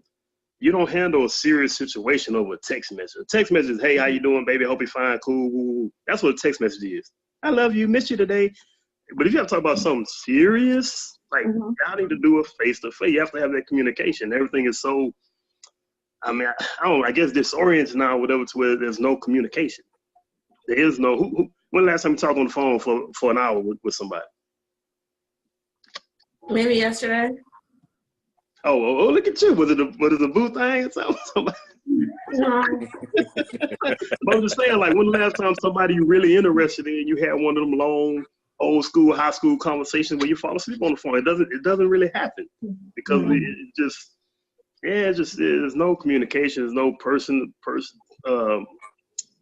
you don't handle a serious situation over a text message. A text message is, hey, how you doing, baby? I hope you're fine, cool. That's what a text message is. I love you, miss you today. But if you have to talk about something serious, like y'all need to do it face-to-face. You have to have that communication. Everything is so, I guess disoriented now, whatever, to where there's no communication. There is no, when last time you talked on the phone for an hour with somebody? Maybe yesterday. Oh, look at you. Was it a boo thing or something? But I'm just saying, like, when the last time somebody you really interested in, you had one of them long, old school, high school conversations where you fall asleep on the phone? It doesn't really happen because there's no communication, there's no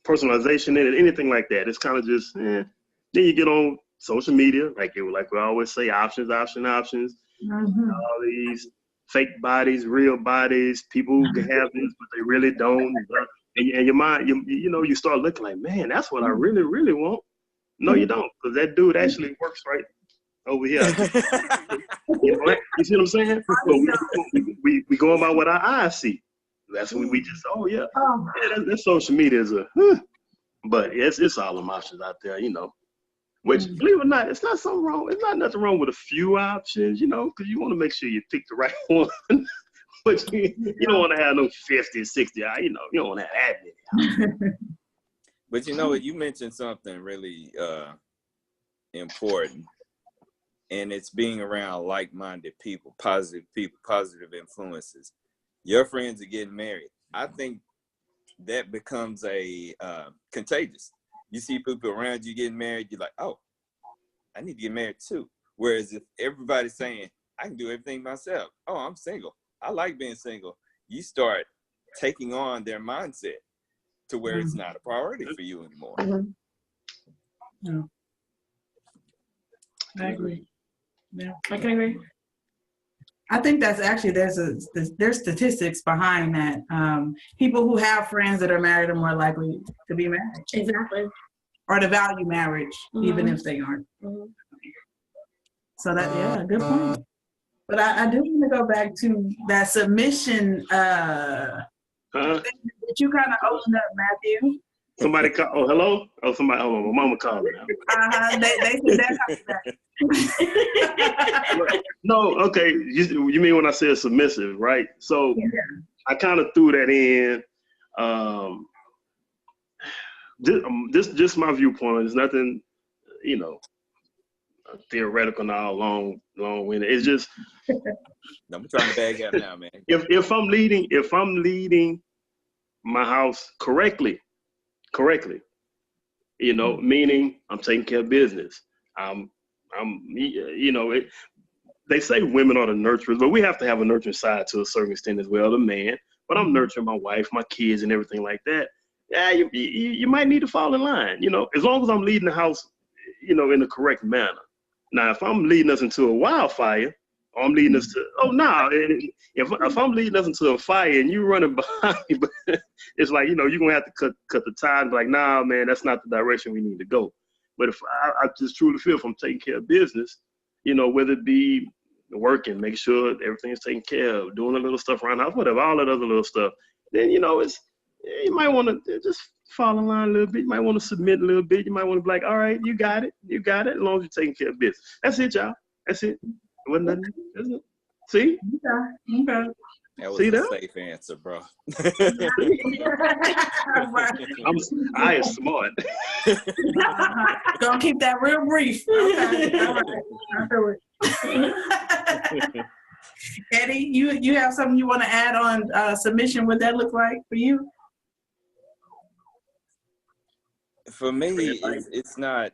personalization in it, anything like that. It's kind of just, Then you get on social media, like we always say, options. All these fake bodies, real bodies, people who can have this, but they really don't. And your mind, you start looking like, man, that's what I really, really want. No, you don't, because that dude actually works right over here. You see what I'm saying? We going by what our eyes see. That's what we just, that social media is but it's all them options out there, Which, believe it or not, it's not something wrong. It's not nothing wrong with a few options, because you want to make sure you pick the right one. But you don't want to have no 50, 60, you don't want to have that many. But you mentioned something really important, and it's being around like-minded people, positive influences. Your friends are getting married. I think that becomes a contagious. You see people around you getting married, you're like, oh, I need to get married too. Whereas if everybody's saying, I can do everything myself. Oh, I'm single. I like being single. You start taking on their mindset to where it's not a priority for you anymore. Yeah. I agree. Yeah, I can agree. I think that's actually, there's statistics behind that. People who have friends that are married are more likely to be married. Exactly. Or to value marriage, even if they aren't. So good point. But I do want to go back to that submission that you kind of opened up, Matthew. Somebody call. Oh, hello. Oh, somebody. Oh, my mama called me now. They said that. No, okay. You mean when I said submissive, right? So I kind of threw that in. This just my viewpoint. There's nothing, theoretical now, long-winded. It's just. I'm trying to bag out now, man. If I'm leading my house correctly, meaning I'm taking care of business. They say women are the nurturers, but we have to have a nurturing side to a certain extent as well, the man. But I'm nurturing my wife, my kids, and everything like that. Yeah, you might need to fall in line, as long as I'm leading the house, in the correct manner. Now, if I'm leading us into a wildfire, or I'm leading us to, if I'm leading us into a fire and you running behind me, but it's like, you're going to have to cut the tie and be like, nah, man, that's not the direction we need to go. But if I just truly feel if I'm taking care of business, whether it be working, make sure everything is taken care of, doing a little stuff around the house, whatever, all that other little stuff, then, you might want to just fall in line a little bit. You might want to submit a little bit. You might want to be like, all right, you got it, as long as you're taking care of business. That's it, y'all. That's it. It wasn't nothing, isn't it? See? Okay. That was See a that? safe answer, bro. I am smart. Gonna keep that real brief. Okay. All right. I feel it. Eddie, you have something you want to add on submission? What that look like for you? For me, it's not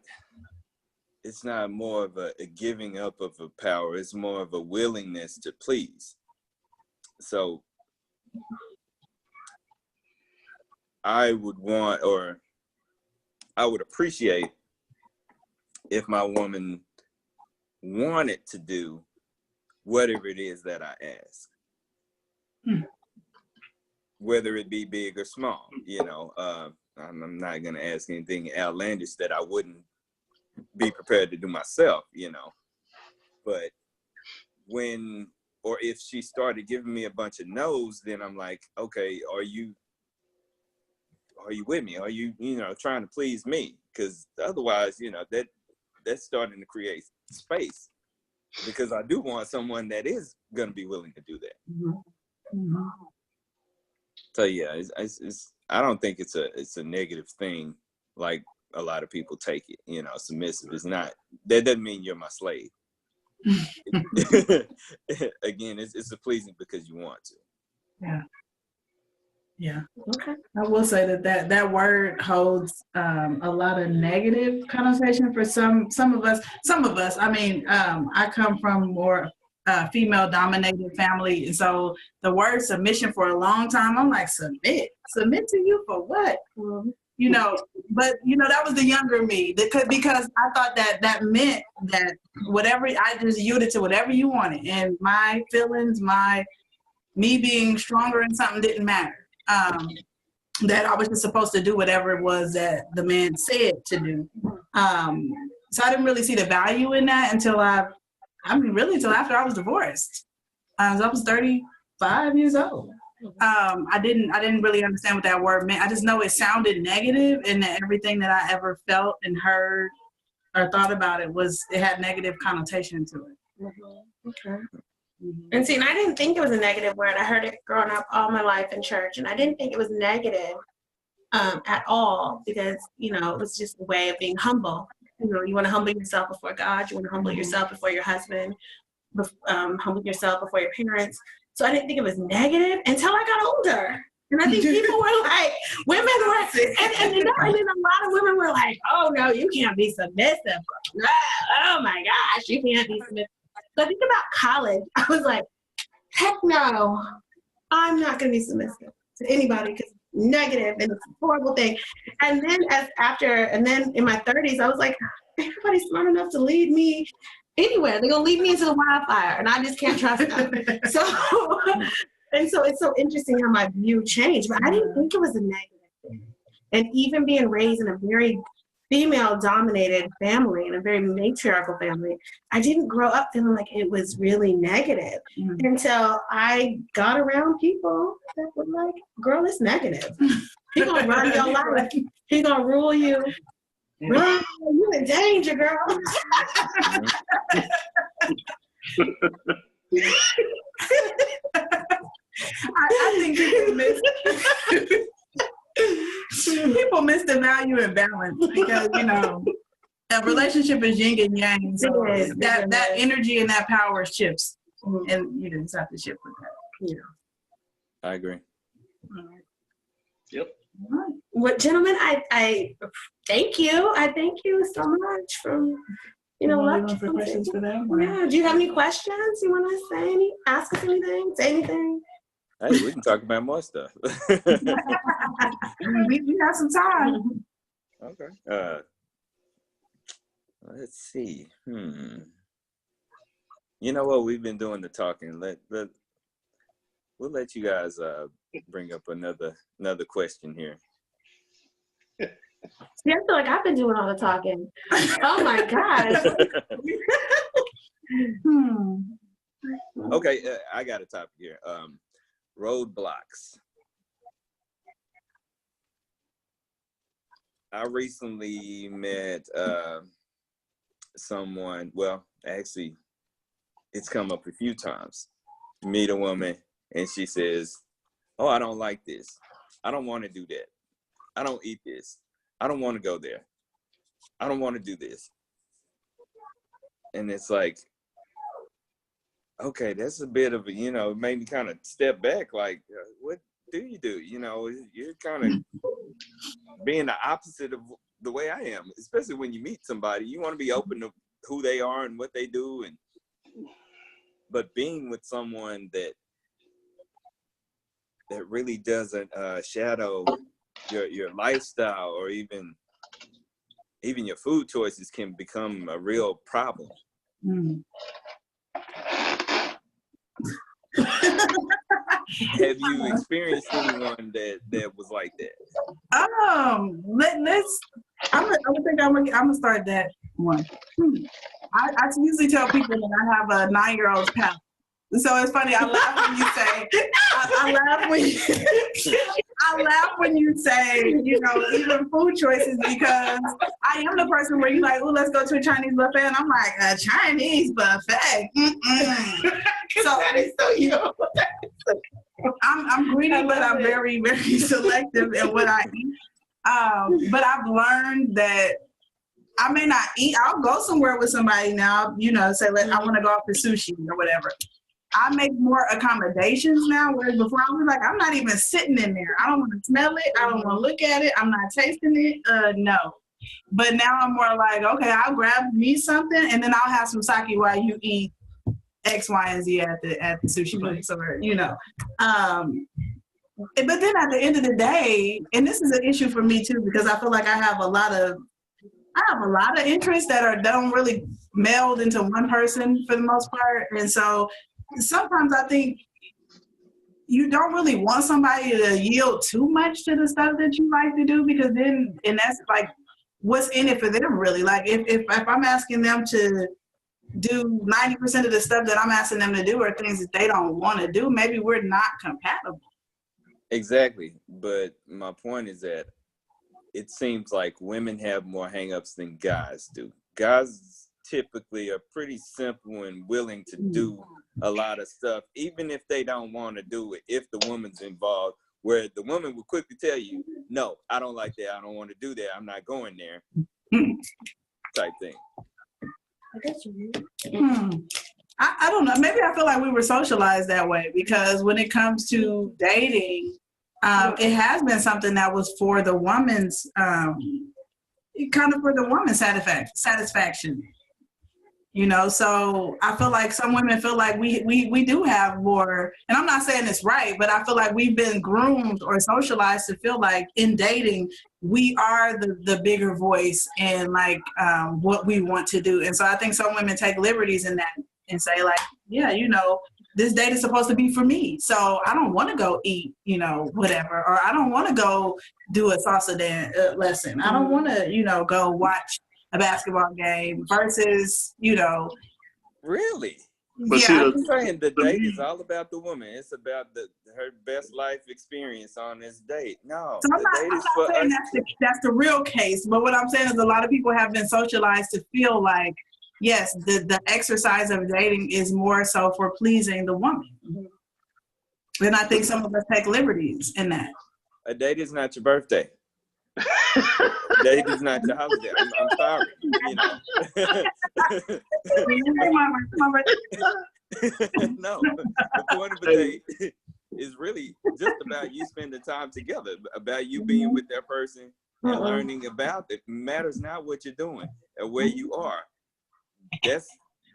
more of a giving up of a power. It's more of a willingness to please. So I would want, or I would appreciate if my woman wanted to do whatever it is that I ask, whether it be big or small. You know, I'm not gonna ask anything outlandish that I wouldn't be prepared to do myself, you know. But when, or if she started giving me a bunch of no's, then I'm like, okay, are you with me? Are you trying to please me? Because otherwise, that's starting to create space, because I do want someone that is going to be willing to do that. Mm-hmm. So yeah, it's I don't think it's a negative thing like a lot of people take it. You know, submissive is not, that doesn't mean you're my slave. Again, it's a pleasing because you want to. Yeah. Yeah. Okay. I will say that word holds a lot of negative connotation for some of us. I mean, I come from more female dominated family, and so the word submission for a long time, I'm like, submit to you for what? You know, but that was the younger me, because I thought that meant that whatever, I just yielded to whatever you wanted, and my feelings, me being stronger in something didn't matter. That I was just supposed to do whatever it was that the man said to do. So I didn't really see the value in that until until after I was divorced. I was 35 years old. I didn't really understand what that word meant. I just know it sounded negative, and that everything that I ever felt and heard or thought about it had negative connotation to it. Mm-hmm. Okay. And see, and I didn't think it was a negative word. I heard it growing up all my life in church, and I didn't think it was negative at all, because it was just a way of being humble. You want to humble yourself before God. You want to humble yourself before your husband. Humble yourself before your parents. So I didn't think it was negative until I got older. And I think people were like, women were, and then a lot of women were like, oh no, you can't be submissive. Oh my gosh, you can't be submissive. So I think about college, I was like, heck no, I'm not going to be submissive to anybody, because it's negative and it's a horrible thing. And then in my 30s, I was like, everybody's smart enough to lead me anywhere. They're going to lead me into the wildfire, and I just can't trust them. So it's so interesting how my view changed, but I didn't think it was a negative thing. And even being raised in a very female-dominated family, in a very matriarchal family, I didn't grow up feeling like it was really negative until I got around people that were like, girl, it's negative. He's going to run your life. He's going to rule you. Run, you in danger, girl. I think people miss the value and balance, because a relationship is yin and yang. So that energy and that power shifts, and you just have to shift with that. I agree. All right. Yep. All right. Well, gentlemen, I thank you. I thank you so much for for questions for them. Yeah. Do you have any questions you want to say? Ask us anything? Say anything? Hey, we can talk about more stuff. we have some time. Okay. Let's see. You know what? We've been doing the talking. We'll let you guys bring up another question here. See, I feel like I've been doing all the talking. Oh my gosh. Okay, I got a topic here. Roadblocks. I recently met someone, well, actually, it's come up a few times. Meet a woman, and she says, oh, I don't like this. I don't want to do that. I don't eat this. I don't want to go there. I don't want to do this. And it's like, okay, that's a bit of a, you know, it made me kind of step back. Like, what do? You know, you're kind of being the opposite of the way I am, especially when you meet somebody. You want to be open to who they are and what they do. But being with someone that really doesn't shadow your lifestyle, or even your food choices, can become a real problem. Mm. Have you experienced anyone that was like that? I'm gonna start that one. I usually tell people that I have a 9-year-old's palate. So it's funny. I laugh when you say. I laugh when you say, you know, even food choices, because I am the person where you like, oh, let's go to a Chinese buffet, and I'm like, a Chinese buffet. I'm greedy, but I'm very, very selective in what I eat. But I've learned that I may not eat. I'll go somewhere with somebody now, you know, say, I want to go out for sushi or whatever. I make more accommodations now, whereas before I was like, I'm not even sitting in there. I don't want to smell it. I don't want to look at it. I'm not tasting it. No. But now I'm more like, okay, I'll grab me something, and then I'll have some sake while you eat X, Y, and Z at the sushi place, or, you know. But then at the end of the day, and this is an issue for me too, because I feel like I have a lot of interests that don't really meld into one person for the most part. And so sometimes I think you don't really want somebody to yield too much to the stuff that you like to do, because then, and that's like, what's in it for them really? Like if I'm asking them to do 90% of the stuff that I'm asking them to do are things that they don't want to do, maybe we're not compatible. Exactly. But my point is that it seems like women have more hangups than guys do. Guys typically are pretty simple and willing to do a lot of stuff, even if they don't want to do it, if the woman's involved, where the woman will quickly tell you, no, I don't like that. I don't want to do that. I'm not going there, type thing. I don't know. Maybe I feel like we were socialized that way, because when it comes to dating, it has been something that was for the woman's, kind of for the woman's satisfaction. You know, so I feel like some women feel like we do have more, and I'm not saying it's right, but I feel like we've been groomed or socialized to feel like in dating, we are the bigger voice in like what we want to do. And so I think some women take liberties in that and say like, yeah, you know, this date is supposed to be for me. So I don't want to go eat, you know, whatever, or I don't want to go do a salsa dance lesson. I don't want to, you know, go watch a basketball game versus, you know. Really? But yeah, I'm saying the date is all about the woman. It's about her best life experience on this date. No, so I'm not saying that's the real case, but what I'm saying is a lot of people have been socialized to feel like, yes, the exercise of dating is more so for pleasing the woman. And I think some of us take liberties in that. A date is not your birthday. Date is not your holiday. I'm sorry. You know. No, the point of a date is really just about you spending time together, about you being with that person and learning about it. It matters not what you're doing and where you are. That's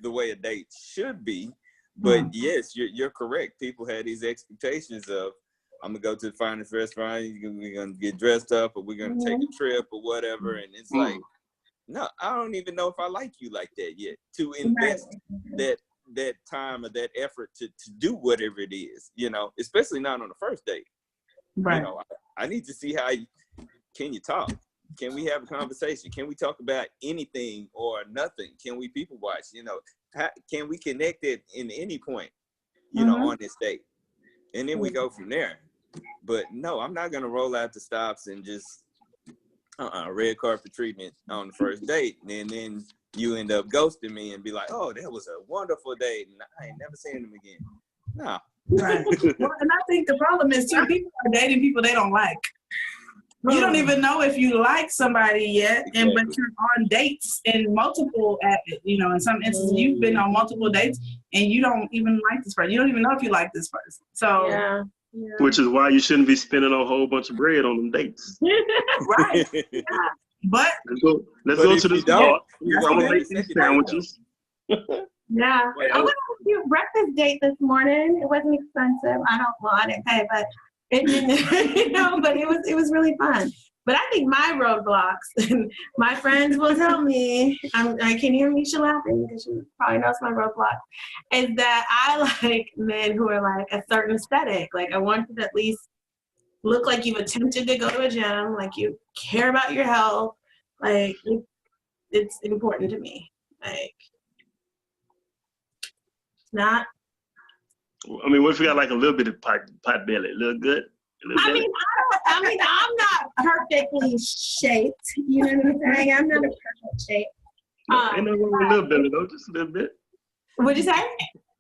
the way a date should be. But yes, you're correct. People had these expectations of, I'm gonna go to the finest restaurant, we're gonna get dressed up, or we're gonna take a trip or whatever. And it's like, no, I don't even know if I like you like that yet, to invest that time or that effort to do whatever it is, you know, especially not on the first date. Right. You know, I need to see can you talk? Can we have a conversation? Can we talk about anything or nothing? Can we people watch? You know, can we connect it in any point, you know, on this date? And then we go from there. But no, I'm not going to roll out the stops and just red carpet treatment on the first date. And then you end up ghosting me and be like, oh, that was a wonderful date, and I ain't never seen him again. No, Right. Well, and I think the problem is too, people are dating people they don't like. You don't even know if you like somebody yet, and but you're on dates in multiple, in some instances you've been on multiple dates and you don't even like this person. You don't even know if you like this person. So, yeah. Which is why you shouldn't be spending a whole bunch of bread on them dates. right. Yeah. But let's go to the store. You're I'm gonna gonna make these sandwiches. Yeah. Well, I went on a cute breakfast date this morning. It wasn't expensive. I didn't pay, but it didn't, but it was really fun. But I think my roadblocks, and my friends will tell me, I can hear Misha laughing because she probably knows my roadblock, is that I like men who are like a certain aesthetic. Like I want you to at least look like you've attempted to go to a gym, like you care about your health. Like it's important to me. Like not. I mean, what if you got like a little bit of pot belly? Look good? I'm not perfectly shaped. You know what I'm saying? I'm not a perfect shape. Ain't nothing wrong with a little belly though, just a little bit. What'd you say?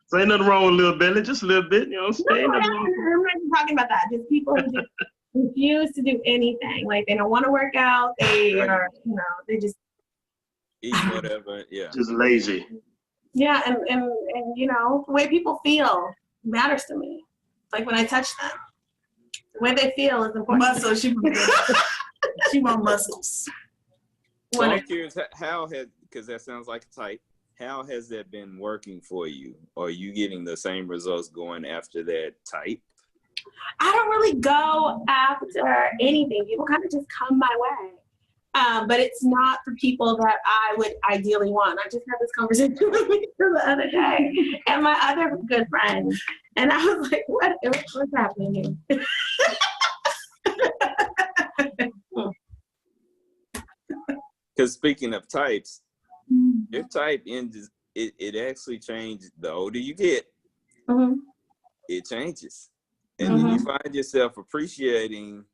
So ain't nothing wrong with a little belly, just a little bit, you know what I'm saying? No, I'm not talking about that. Just people who just refuse to do anything. Like they don't want to work out. They are, they just eat whatever. Yeah. Just lazy. Yeah, and the way people feel matters to me. Like when I touch them, the way they feel is important. Muscle, she want muscles. So I'm curious, because that sounds like a type, how has that been working for you? Are you getting the same results going after that type? I don't really go after anything. People kind of just come my way. But it's not the people that I would ideally want. I just had this conversation with me the other day and my other good friend. And I was like, what's happening here? Because speaking of types, your type it actually changes. The older you get, it changes. And then you find yourself appreciating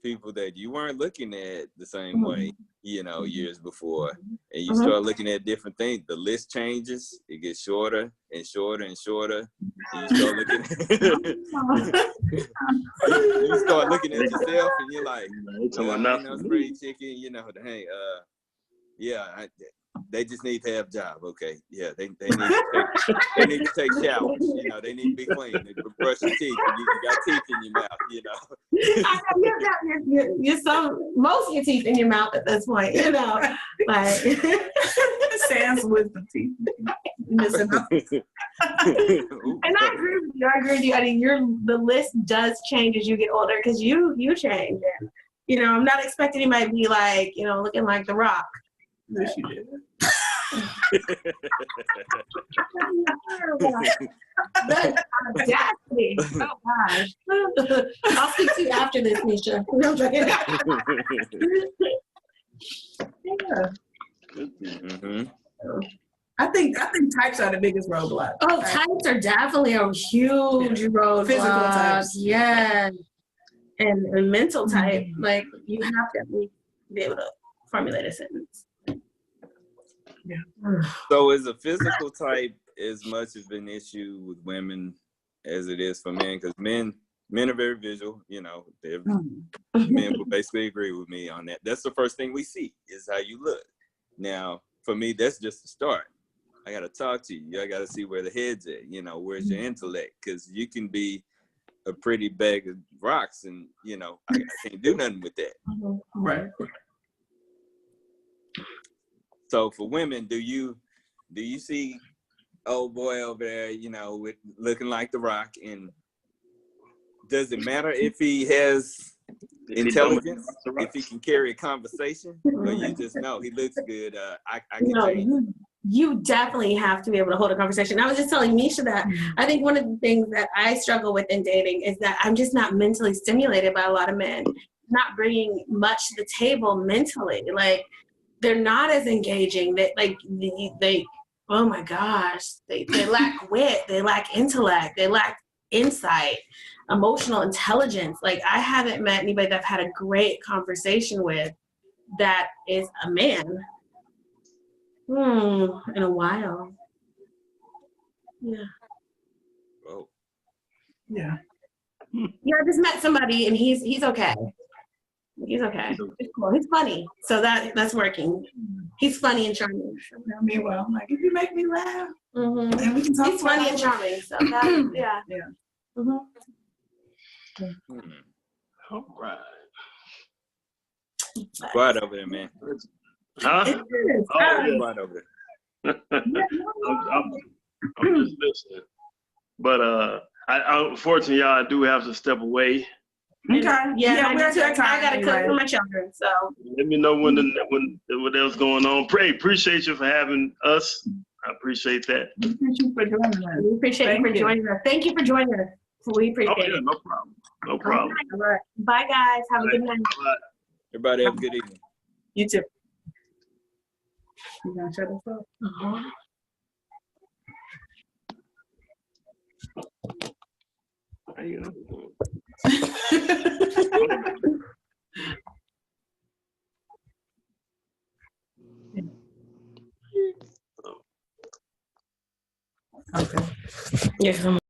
people that you weren't looking at the same way, years before. And you start looking at different things. The list changes. It gets shorter and shorter and shorter. And you start looking at yourself and you're like, spring chicken, hey, they just need to have a job. Okay. Yeah. They need to take showers. They need to be clean. They brush your teeth. You got teeth in your mouth, You got most of your teeth in your mouth at this point, like Sans with the teeth. And I agree with you. I mean, the list does change as you get older because you change. And, I'm not expecting anybody to be like, looking like The Rock. Yes, you did. That audacity. Oh gosh. I'll speak to you after this, Misha. I think types are the biggest roadblock. Oh, types are definitely a huge roadblock. Physical types. Yes. And mental type, like you have to be able to formulate a sentence. Yeah. So is a physical type as much of an issue with women as it is for men? Because men are very visual, men will basically agree with me on that. That's the first thing we see is how you look. Now, for me, that's just the start. I got to talk to you. I got to see where the head's at, where's your intellect? Because you can be a pretty bag of rocks and, I can't do nothing with that. Right. So for women, do you see old boy over there, with looking like The Rock, and does it matter if he has intelligence, if he can carry a conversation, or you just know he looks good? I can change. You definitely have to be able to hold a conversation. I was just telling Misha that I think one of the things that I struggle with in dating is that I'm just not mentally stimulated by a lot of men, not bringing much to the table mentally. Like, they're not as engaging. They oh my gosh, they lack wit, they lack intellect, they lack insight, emotional intelligence. Like, I haven't met anybody that I've had a great conversation with that is a man in a while. Yeah. Oh. Yeah. Yeah, I just met somebody and he's okay. He's okay. He's cool. He's funny. So that's working. He's funny and charming. I mean, well, I'm like, if you make me laugh, Mm-hmm. and we can talk. He's funny and charming. So that, yeah. Yeah. Mm-hmm. All right. Quiet over there, man. Huh? It is. Oh, yeah. Quiet over there. I'm just listening. But I unfortunately, y'all, I do have to step away. Okay. Yeah, we're at that time. I gotta cook anyway. for my children. So Let me know when what else going on. Appreciate you for having us. I appreciate that. Thank you for joining us. we appreciate you for joining us. Thank you for joining us. We Oh appreciate yeah, it. no problem. No problem. All right. Bye, guys. Have a good night. Bye. Everybody have a good evening. You too. You gonna shut us up? How you doing? Okay. Yes.